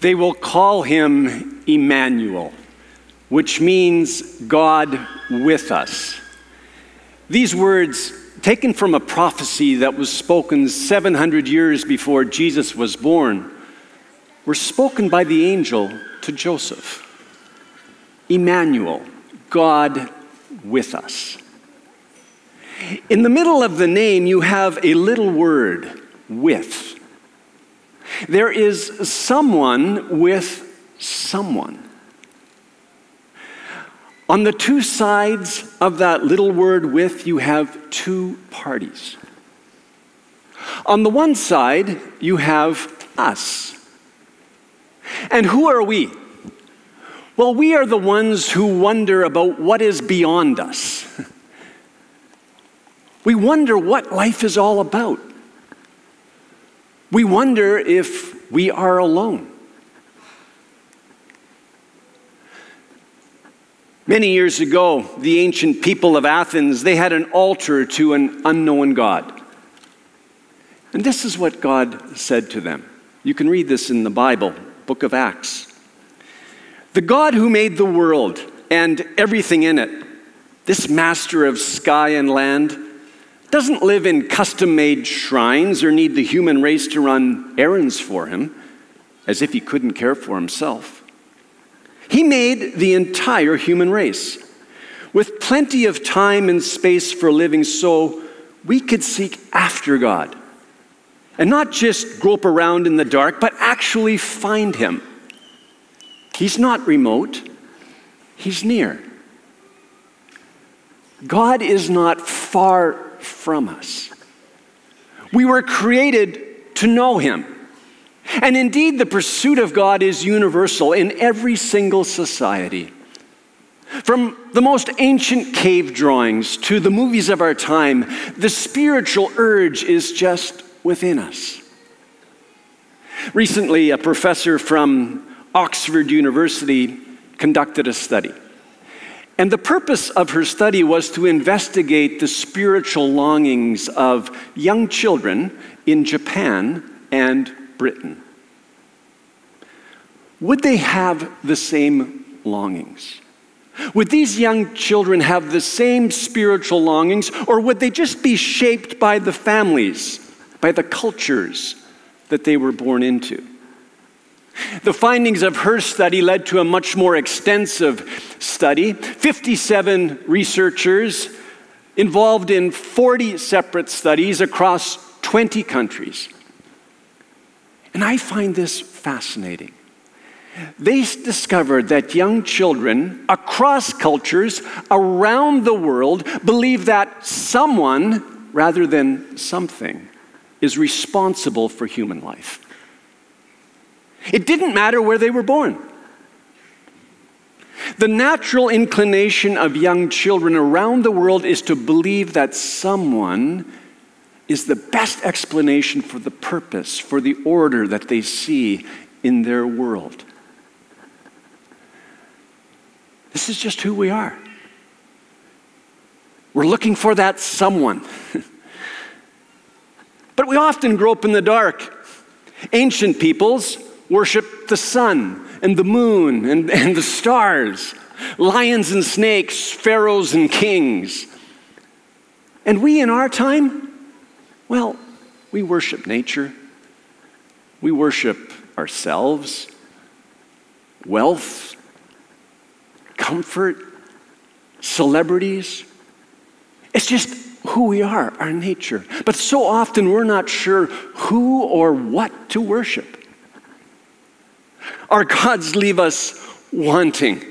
Speaker 14: They will call him Emmanuel, which means God with us. These words, taken from a prophecy that was spoken 700 years before Jesus was born, were spoken by the angel to Joseph. Emmanuel, God with us. In the middle of the name, you have a little word, with. There is someone with someone. On the two sides of that little word with, you have two parties. On the one side, you have us. And who are we? Well, we are the ones who wonder about what is beyond us. We wonder what life is all about. We wonder if we are alone. Many years ago, the ancient people of Athens, they had an altar to an unknown God. And this is what God said to them. You can read this in the Bible, book of Acts. The God who made the world and everything in it, this master of sky and land, doesn't live in custom-made shrines or need the human race to run errands for him, as if he couldn't care for himself. He made the entire human race with plenty of time and space for living so we could seek after God and not just grope around in the dark, but actually find him. He's not remote, he's near. God is not far from us. We were created to know him. And indeed, the pursuit of God is universal in every single society. From the most ancient cave drawings to the movies of our time, the spiritual urge is just within us. Recently, a professor from Oxford University conducted a study. And the purpose of her study was to investigate the spiritual longings of young children in Japan and Britain. Would they have the same longings? Would these young children have the same spiritual longings, or would they just be shaped by the families, by the cultures that they were born into? The findings of her study led to a much more extensive study. 57 researchers involved in 40 separate studies across 20 countries. And I find this fascinating. They discovered that young children across cultures around the world believe that someone, rather than something, is responsible for human life. It didn't matter where they were born. The natural inclination of young children around the world is to believe that someone is the best explanation for the purpose, for the order that they see in their world. This is just who we are. We're looking for that someone. But we often grope in the dark. Ancient peoples worshiped the sun and the moon and the stars, lions and snakes, pharaohs and kings. And we in our time, well, we worship nature. We worship ourselves, wealth, comfort, celebrities. It's just who we are, our nature. But so often we're not sure who or what to worship. Our gods leave us wanting.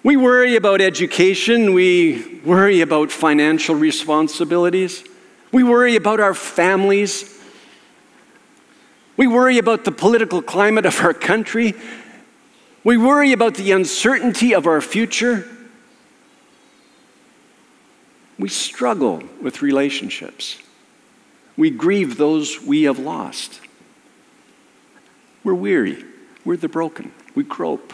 Speaker 14: We worry about education. We worry about financial responsibilities. We worry about our families. We worry about the political climate of our country. We worry about the uncertainty of our future. We struggle with relationships. We grieve those we have lost. We're weary. We're the broken. We grope.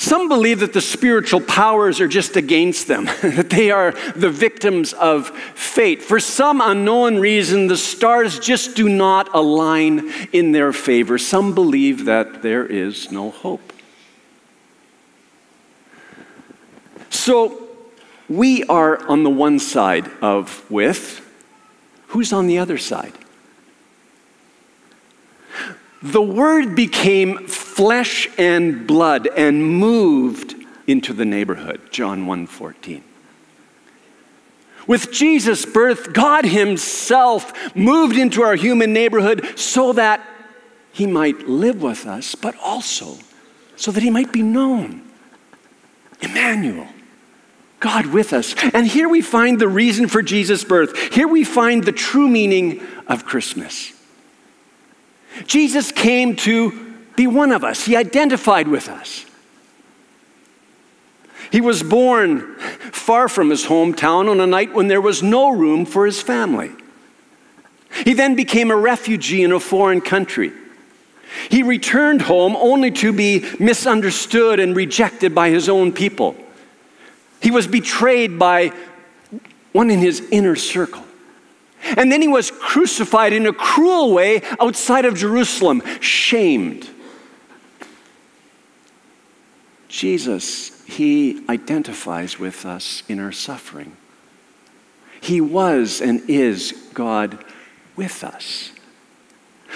Speaker 14: Some believe that the spiritual powers are just against them, that they are the victims of fate. For some unknown reason, the stars just do not align in their favor. Some believe that there is no hope. So we are on the one side of with. Who's on the other side? The Word became flesh and blood and moved into the neighborhood, John 1:14. With Jesus' birth, God himself moved into our human neighborhood so that he might live with us, but also so that he might be known. Emmanuel, God with us. And here we find the reason for Jesus' birth. Here we find the true meaning of Christmas. Jesus came to be one of us. He identified with us. He was born far from his hometown on a night when there was no room for his family. He then became a refugee in a foreign country. He returned home only to be misunderstood and rejected by his own people. He was betrayed by one in his inner circle. And then he was crucified in a cruel way outside of Jerusalem, shamed. Jesus, he identifies with us in our suffering. He was and is God with us.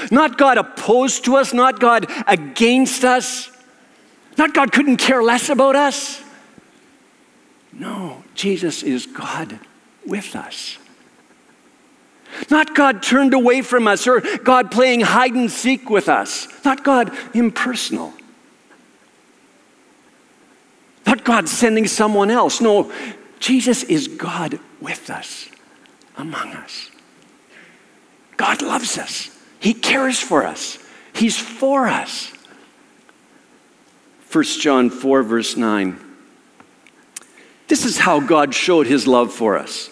Speaker 14: Not God opposed to us, not God against us, not God couldn't care less about us. No, Jesus is God with us. Not God turned away from us or God playing hide and seek with us. Not God impersonal. Not God sending someone else. No, Jesus is God with us, among us. God loves us. He cares for us. He's for us. 1 John 4, verse 9. This is how God showed his love for us.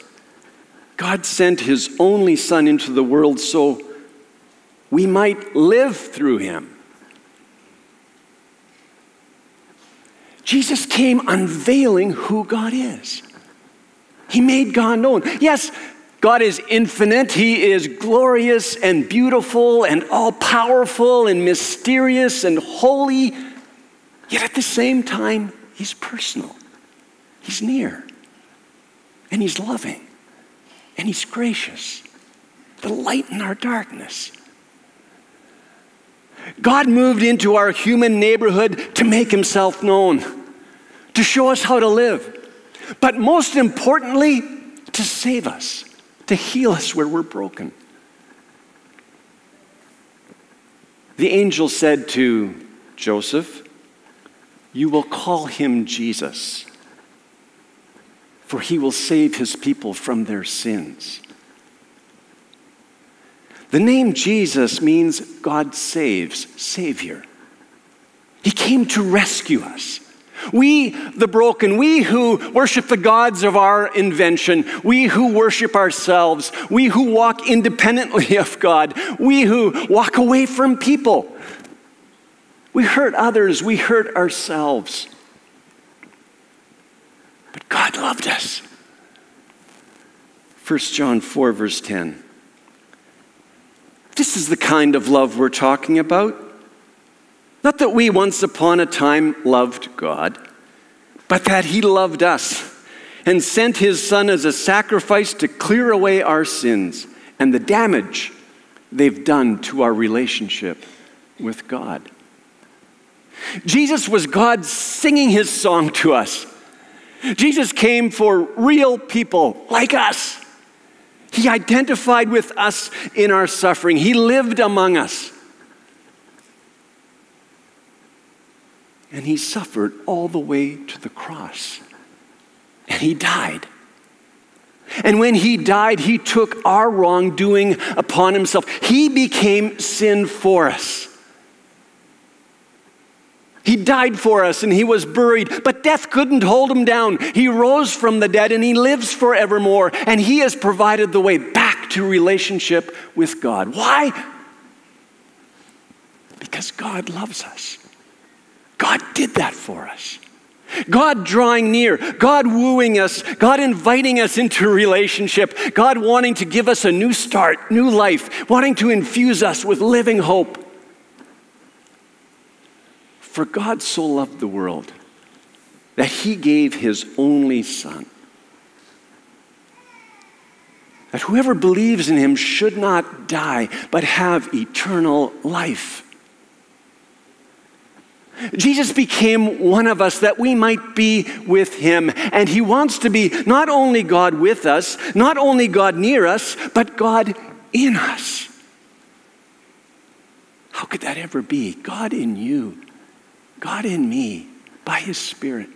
Speaker 14: God sent his only Son into the world so we might live through him. Jesus came unveiling who God is. He made God known. Yes, God is infinite. He is glorious and beautiful and all-powerful and mysterious and holy. Yet at the same time, he's personal. He's near. And he's loving. And he's gracious. The light in our darkness. God moved into our human neighborhood to make himself known, to show us how to live, but most importantly, to save us, to heal us where we're broken. The angel said to Joseph, "You will call him Jesus, for he will save his people from their sins." The name Jesus means God saves, Savior. He came to rescue us. We, the broken, we who worship the gods of our invention, we who worship ourselves, we who walk independently of God, we who walk away from people. We hurt others, we hurt ourselves. But God loved us. 1 John 4, verse 10. This is the kind of love we're talking about. Not that we once upon a time loved God, but that he loved us and sent his Son as a sacrifice to clear away our sins and the damage they've done to our relationship with God. Jesus was God singing his song to us. Jesus came for real people like us. He identified with us in our suffering. He lived among us. And he suffered all the way to the cross. And he died. And when he died, he took our wrongdoing upon himself. He became sin for us. He died for us and he was buried, but death couldn't hold him down. He rose from the dead and he lives forevermore. And he has provided the way back to relationship with God. Why? Because God loves us. God did that for us. God drawing near, God wooing us, God inviting us into a relationship, God wanting to give us a new start, new life, wanting to infuse us with living hope. For God so loved the world that he gave his only Son, that whoever believes in him should not die, but have eternal life. Jesus became one of us that we might be with him. And he wants to be not only God with us, not only God near us, but God in us. How could that ever be? God in you, God in me, by his Spirit.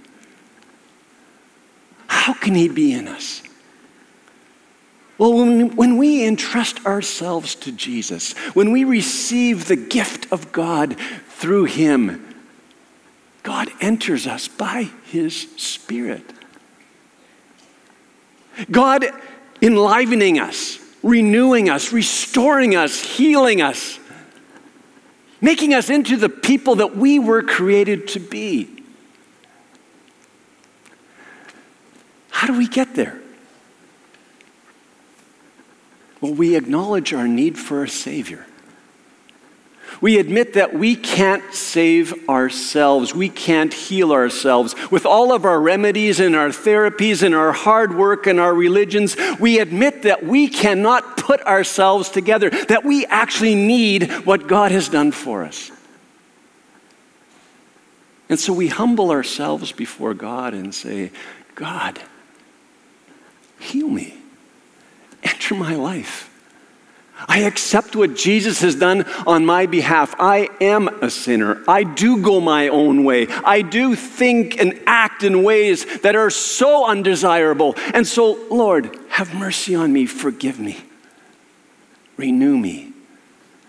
Speaker 14: How can he be in us? Well, when we entrust ourselves to Jesus, when we receive the gift of God through him, God enters us by his Spirit. God enlivening us, renewing us, restoring us, healing us, making us into the people that we were created to be. How do we get there? Well, we acknowledge our need for a Savior. We admit that we can't save ourselves. We can't heal ourselves. With all of our remedies and our therapies and our hard work and our religions, we admit that we cannot put ourselves together, that we actually need what God has done for us. And so we humble ourselves before God and say, God, heal me. Enter my life. I accept what Jesus has done on my behalf. I am a sinner. I do go my own way. I do think and act in ways that are so undesirable. And so, Lord, have mercy on me. Forgive me. Renew me.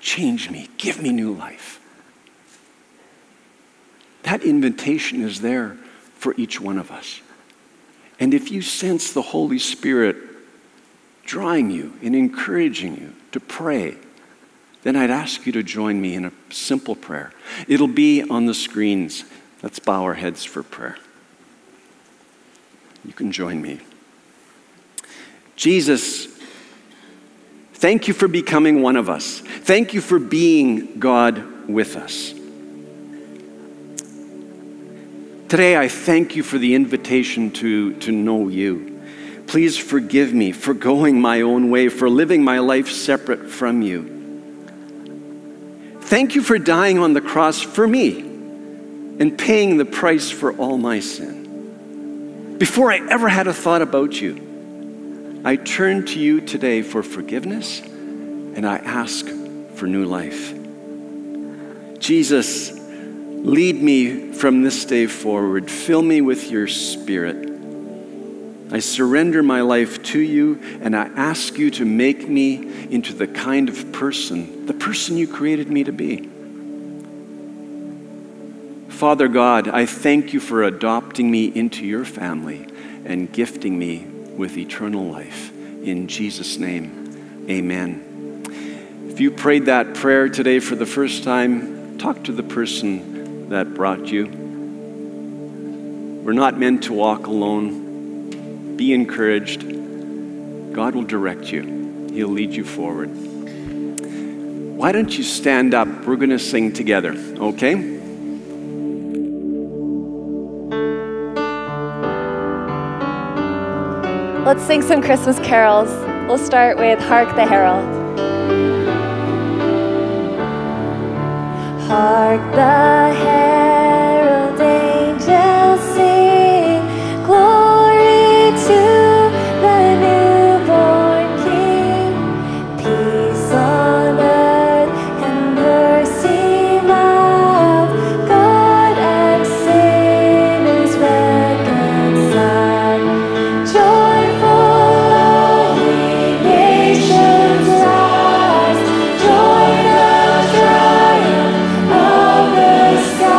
Speaker 14: Change me. Give me new life. That invitation is there for each one of us. And if you sense the Holy Spirit drawing you and encouraging you to pray, then I'd ask you to join me in a simple prayer. It'll be on the screens. Let's bow our heads for prayer. You can join me. Jesus, thank you for becoming one of us. Thank you for being God with us. Today, I thank you for the invitation to know you. Please forgive me for going my own way, for living my life separate from you. Thank you for dying on the cross for me and paying the price for all my sin. Before I ever had a thought about you, I turn to you today for forgiveness and I ask for new life. Jesus, lead me from this day forward. Fill me with your Spirit. I surrender my life to you, and I ask you to make me into the kind of person, the person you created me to be. Father God, I thank you for adopting me into your family and gifting me with eternal life. In Jesus' name, amen. If you prayed that prayer today for the first time, talk to the person that brought you. We're not meant to walk alone. Be encouraged. God will direct you. He'll lead you forward. Why don't you stand up? We're going to sing together, okay?
Speaker 15: Let's sing some Christmas carols. We'll start with Hark the Herald. Hark the herald angels sing, glory to the newborn King, peace on earth and mercy mild, God and sinners reconciled. Joyful all ye nations rise, join the triumph of the sky.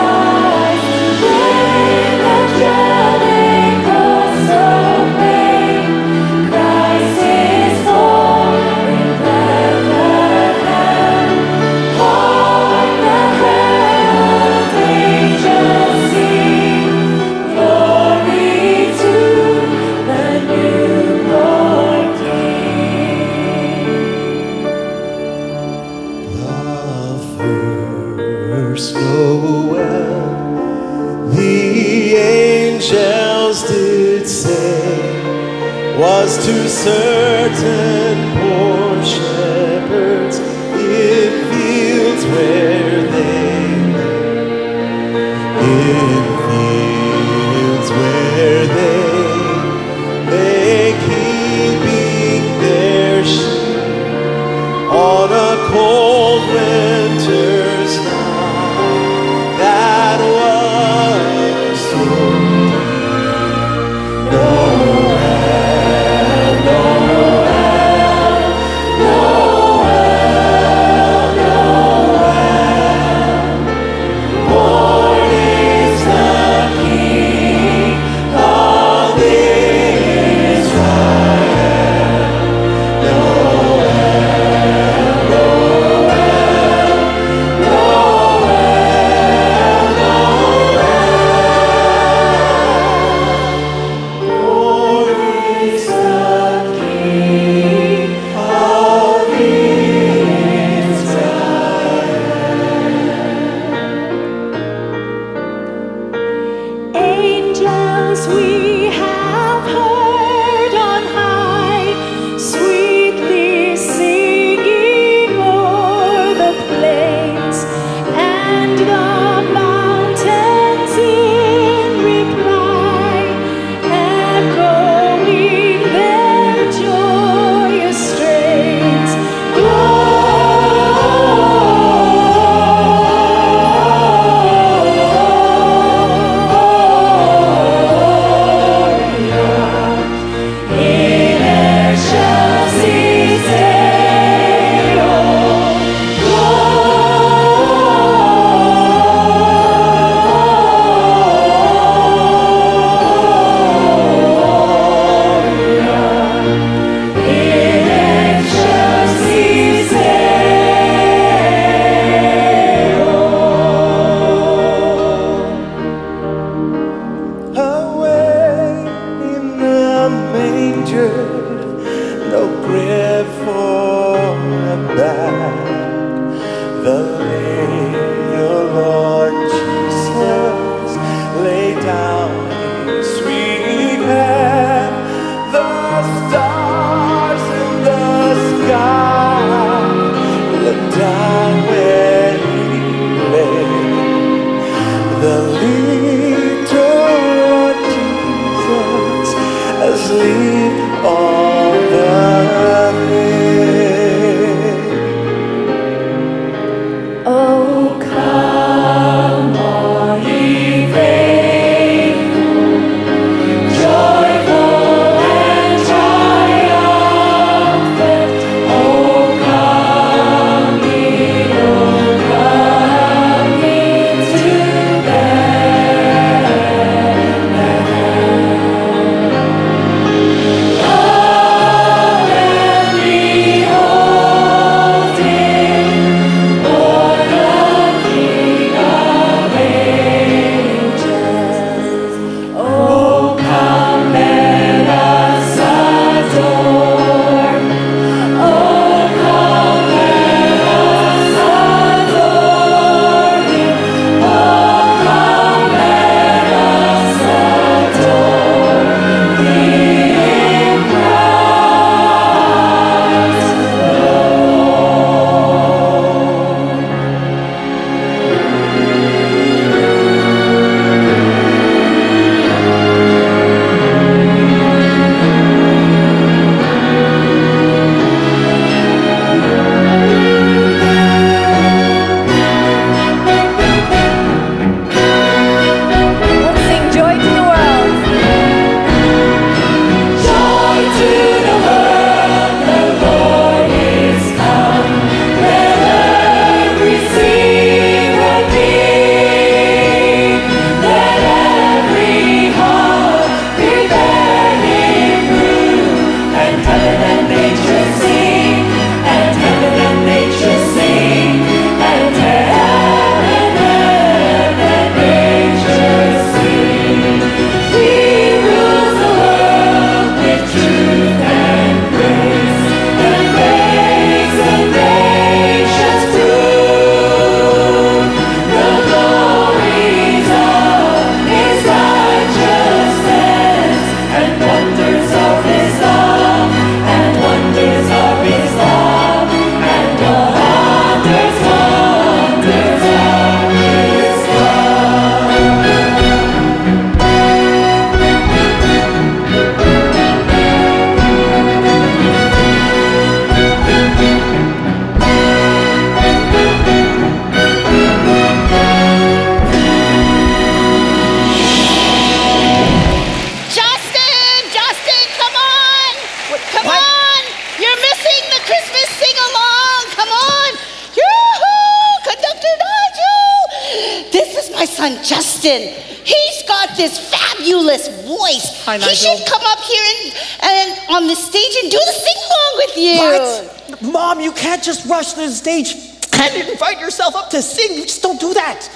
Speaker 9: was to certain poor shepherds in fields where they lay, in fields where they lay, keeping their sheep on a cold winter's night that was so deep. Noel, born is the King of Israel.
Speaker 13: Angels we have heard on high, sweetly singing o'er the plains, and the mountains in reply, echoing their joyous strains.
Speaker 9: Away in the manger, no bread for a bag. The little Lord Jesus lay down his sweet head. The stars in the sky looked down where he lay. The little Lord Jesus asleep on the hay.
Speaker 13: Oh, come all ye faithful, joyful and triumphant. Oh, come ye to Bethlehem. Come and
Speaker 2: my son Justin. He's got this fabulous voice.
Speaker 10: Hi,
Speaker 2: he
Speaker 10: Nigel.
Speaker 2: should come up here and on the stage and do the sing-along with you.
Speaker 10: What? Mom, you can't just rush to the stage and invite yourself up to sing. You just don't do that.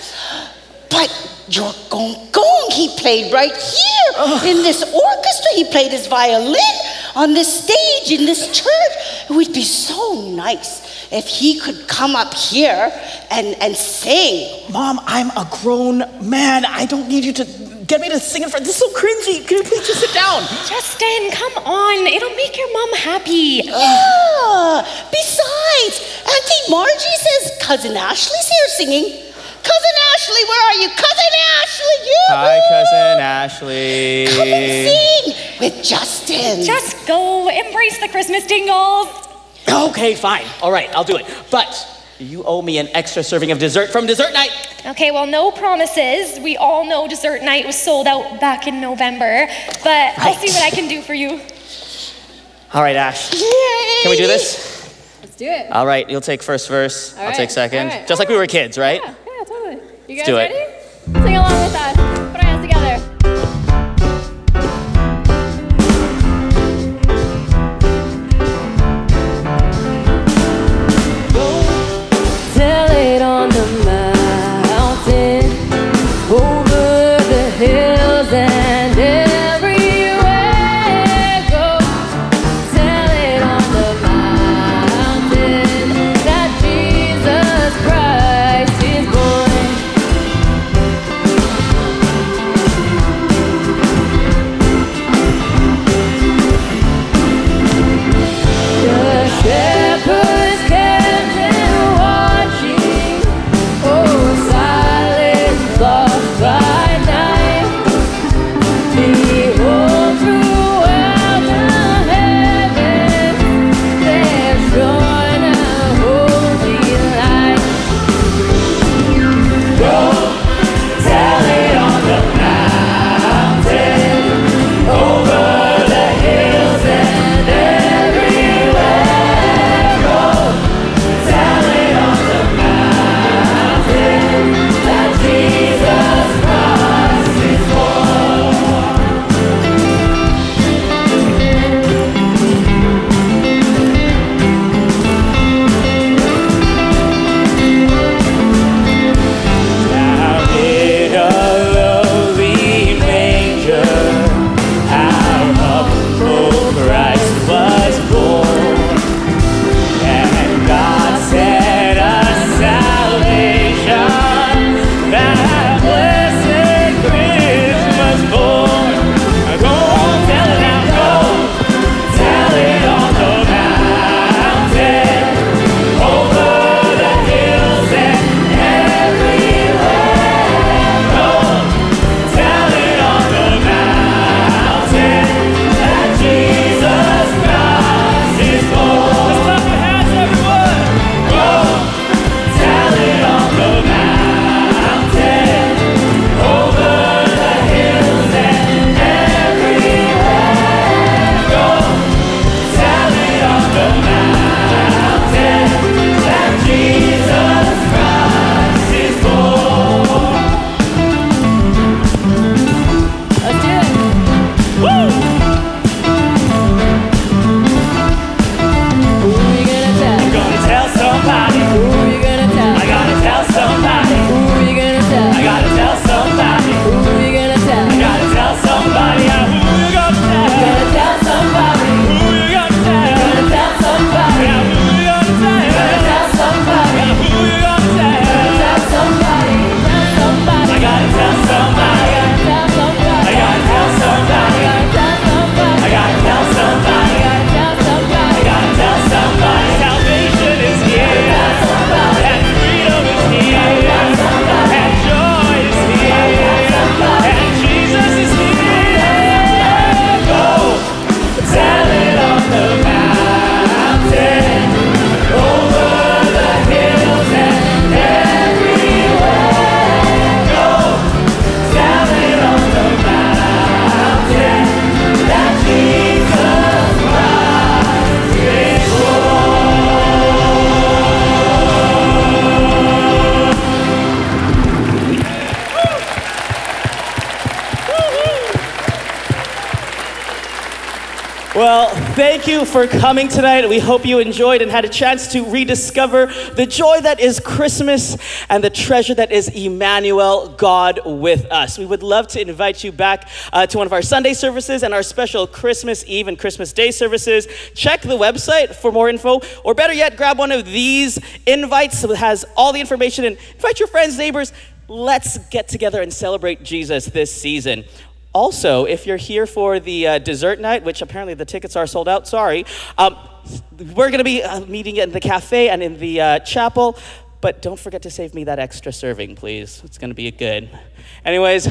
Speaker 2: But your gong gong, he played right here in this orchestra. He played his violin on this stage in this church. It would be so nice if he could come up here and sing.
Speaker 10: Mom, I'm a grown man. I don't need you to get me to sing in front. This is so cringy. Can you please just sit down?
Speaker 3: Justin, come on. It'll make your mom happy.
Speaker 2: Yeah. Besides, Auntie Margie says Cousin Ashley's here singing. Cousin Ashley, where are you? Cousin Ashley, you.
Speaker 1: Hi, Cousin Ashley.
Speaker 2: Come and sing with Justin.
Speaker 3: Just go. Embrace the Christmas tingles.
Speaker 1: Okay, fine. All right, I'll do it. But you owe me an extra serving of dessert from dessert night.
Speaker 3: Okay, well, no promises. We all know dessert night was sold out back in November, but I'll see what I can do for you.
Speaker 1: All right, Ash.
Speaker 2: Yay.
Speaker 1: Can we do this?
Speaker 15: Let's do it.
Speaker 1: All right, you'll take first verse.
Speaker 15: All
Speaker 1: I'll
Speaker 15: right,
Speaker 1: take second.
Speaker 15: all right.
Speaker 1: Just like we were kids, right?
Speaker 15: Yeah, totally. You guys
Speaker 1: do it.
Speaker 15: ready? Sing along with us. Put our hands together. Tell it on the mountain, over the hills and everywhere. Go tell it on the mountain that Jesus Christ is born.
Speaker 1: Well, thank you for coming tonight. We hope you enjoyed and had a chance to rediscover the joy that is Christmas and the treasure that is Emmanuel, God with us. We would love to invite you back to one of our Sunday services and our special Christmas Eve and Christmas Day services. Check the website for more info, or better yet, grab one of these invites that has all the information and invite your friends, neighbors. Let's get together and celebrate Jesus this season. Also, if you're here for the dessert night, which apparently the tickets are sold out, sorry, we're going to be meeting in the cafe and in the chapel, but don't forget to save me that extra serving, please. It's going to be good. Anyways,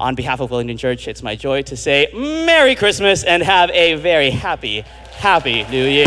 Speaker 1: on behalf of Willingdon Church, it's my joy to say Merry Christmas and have a very happy, happy New Year.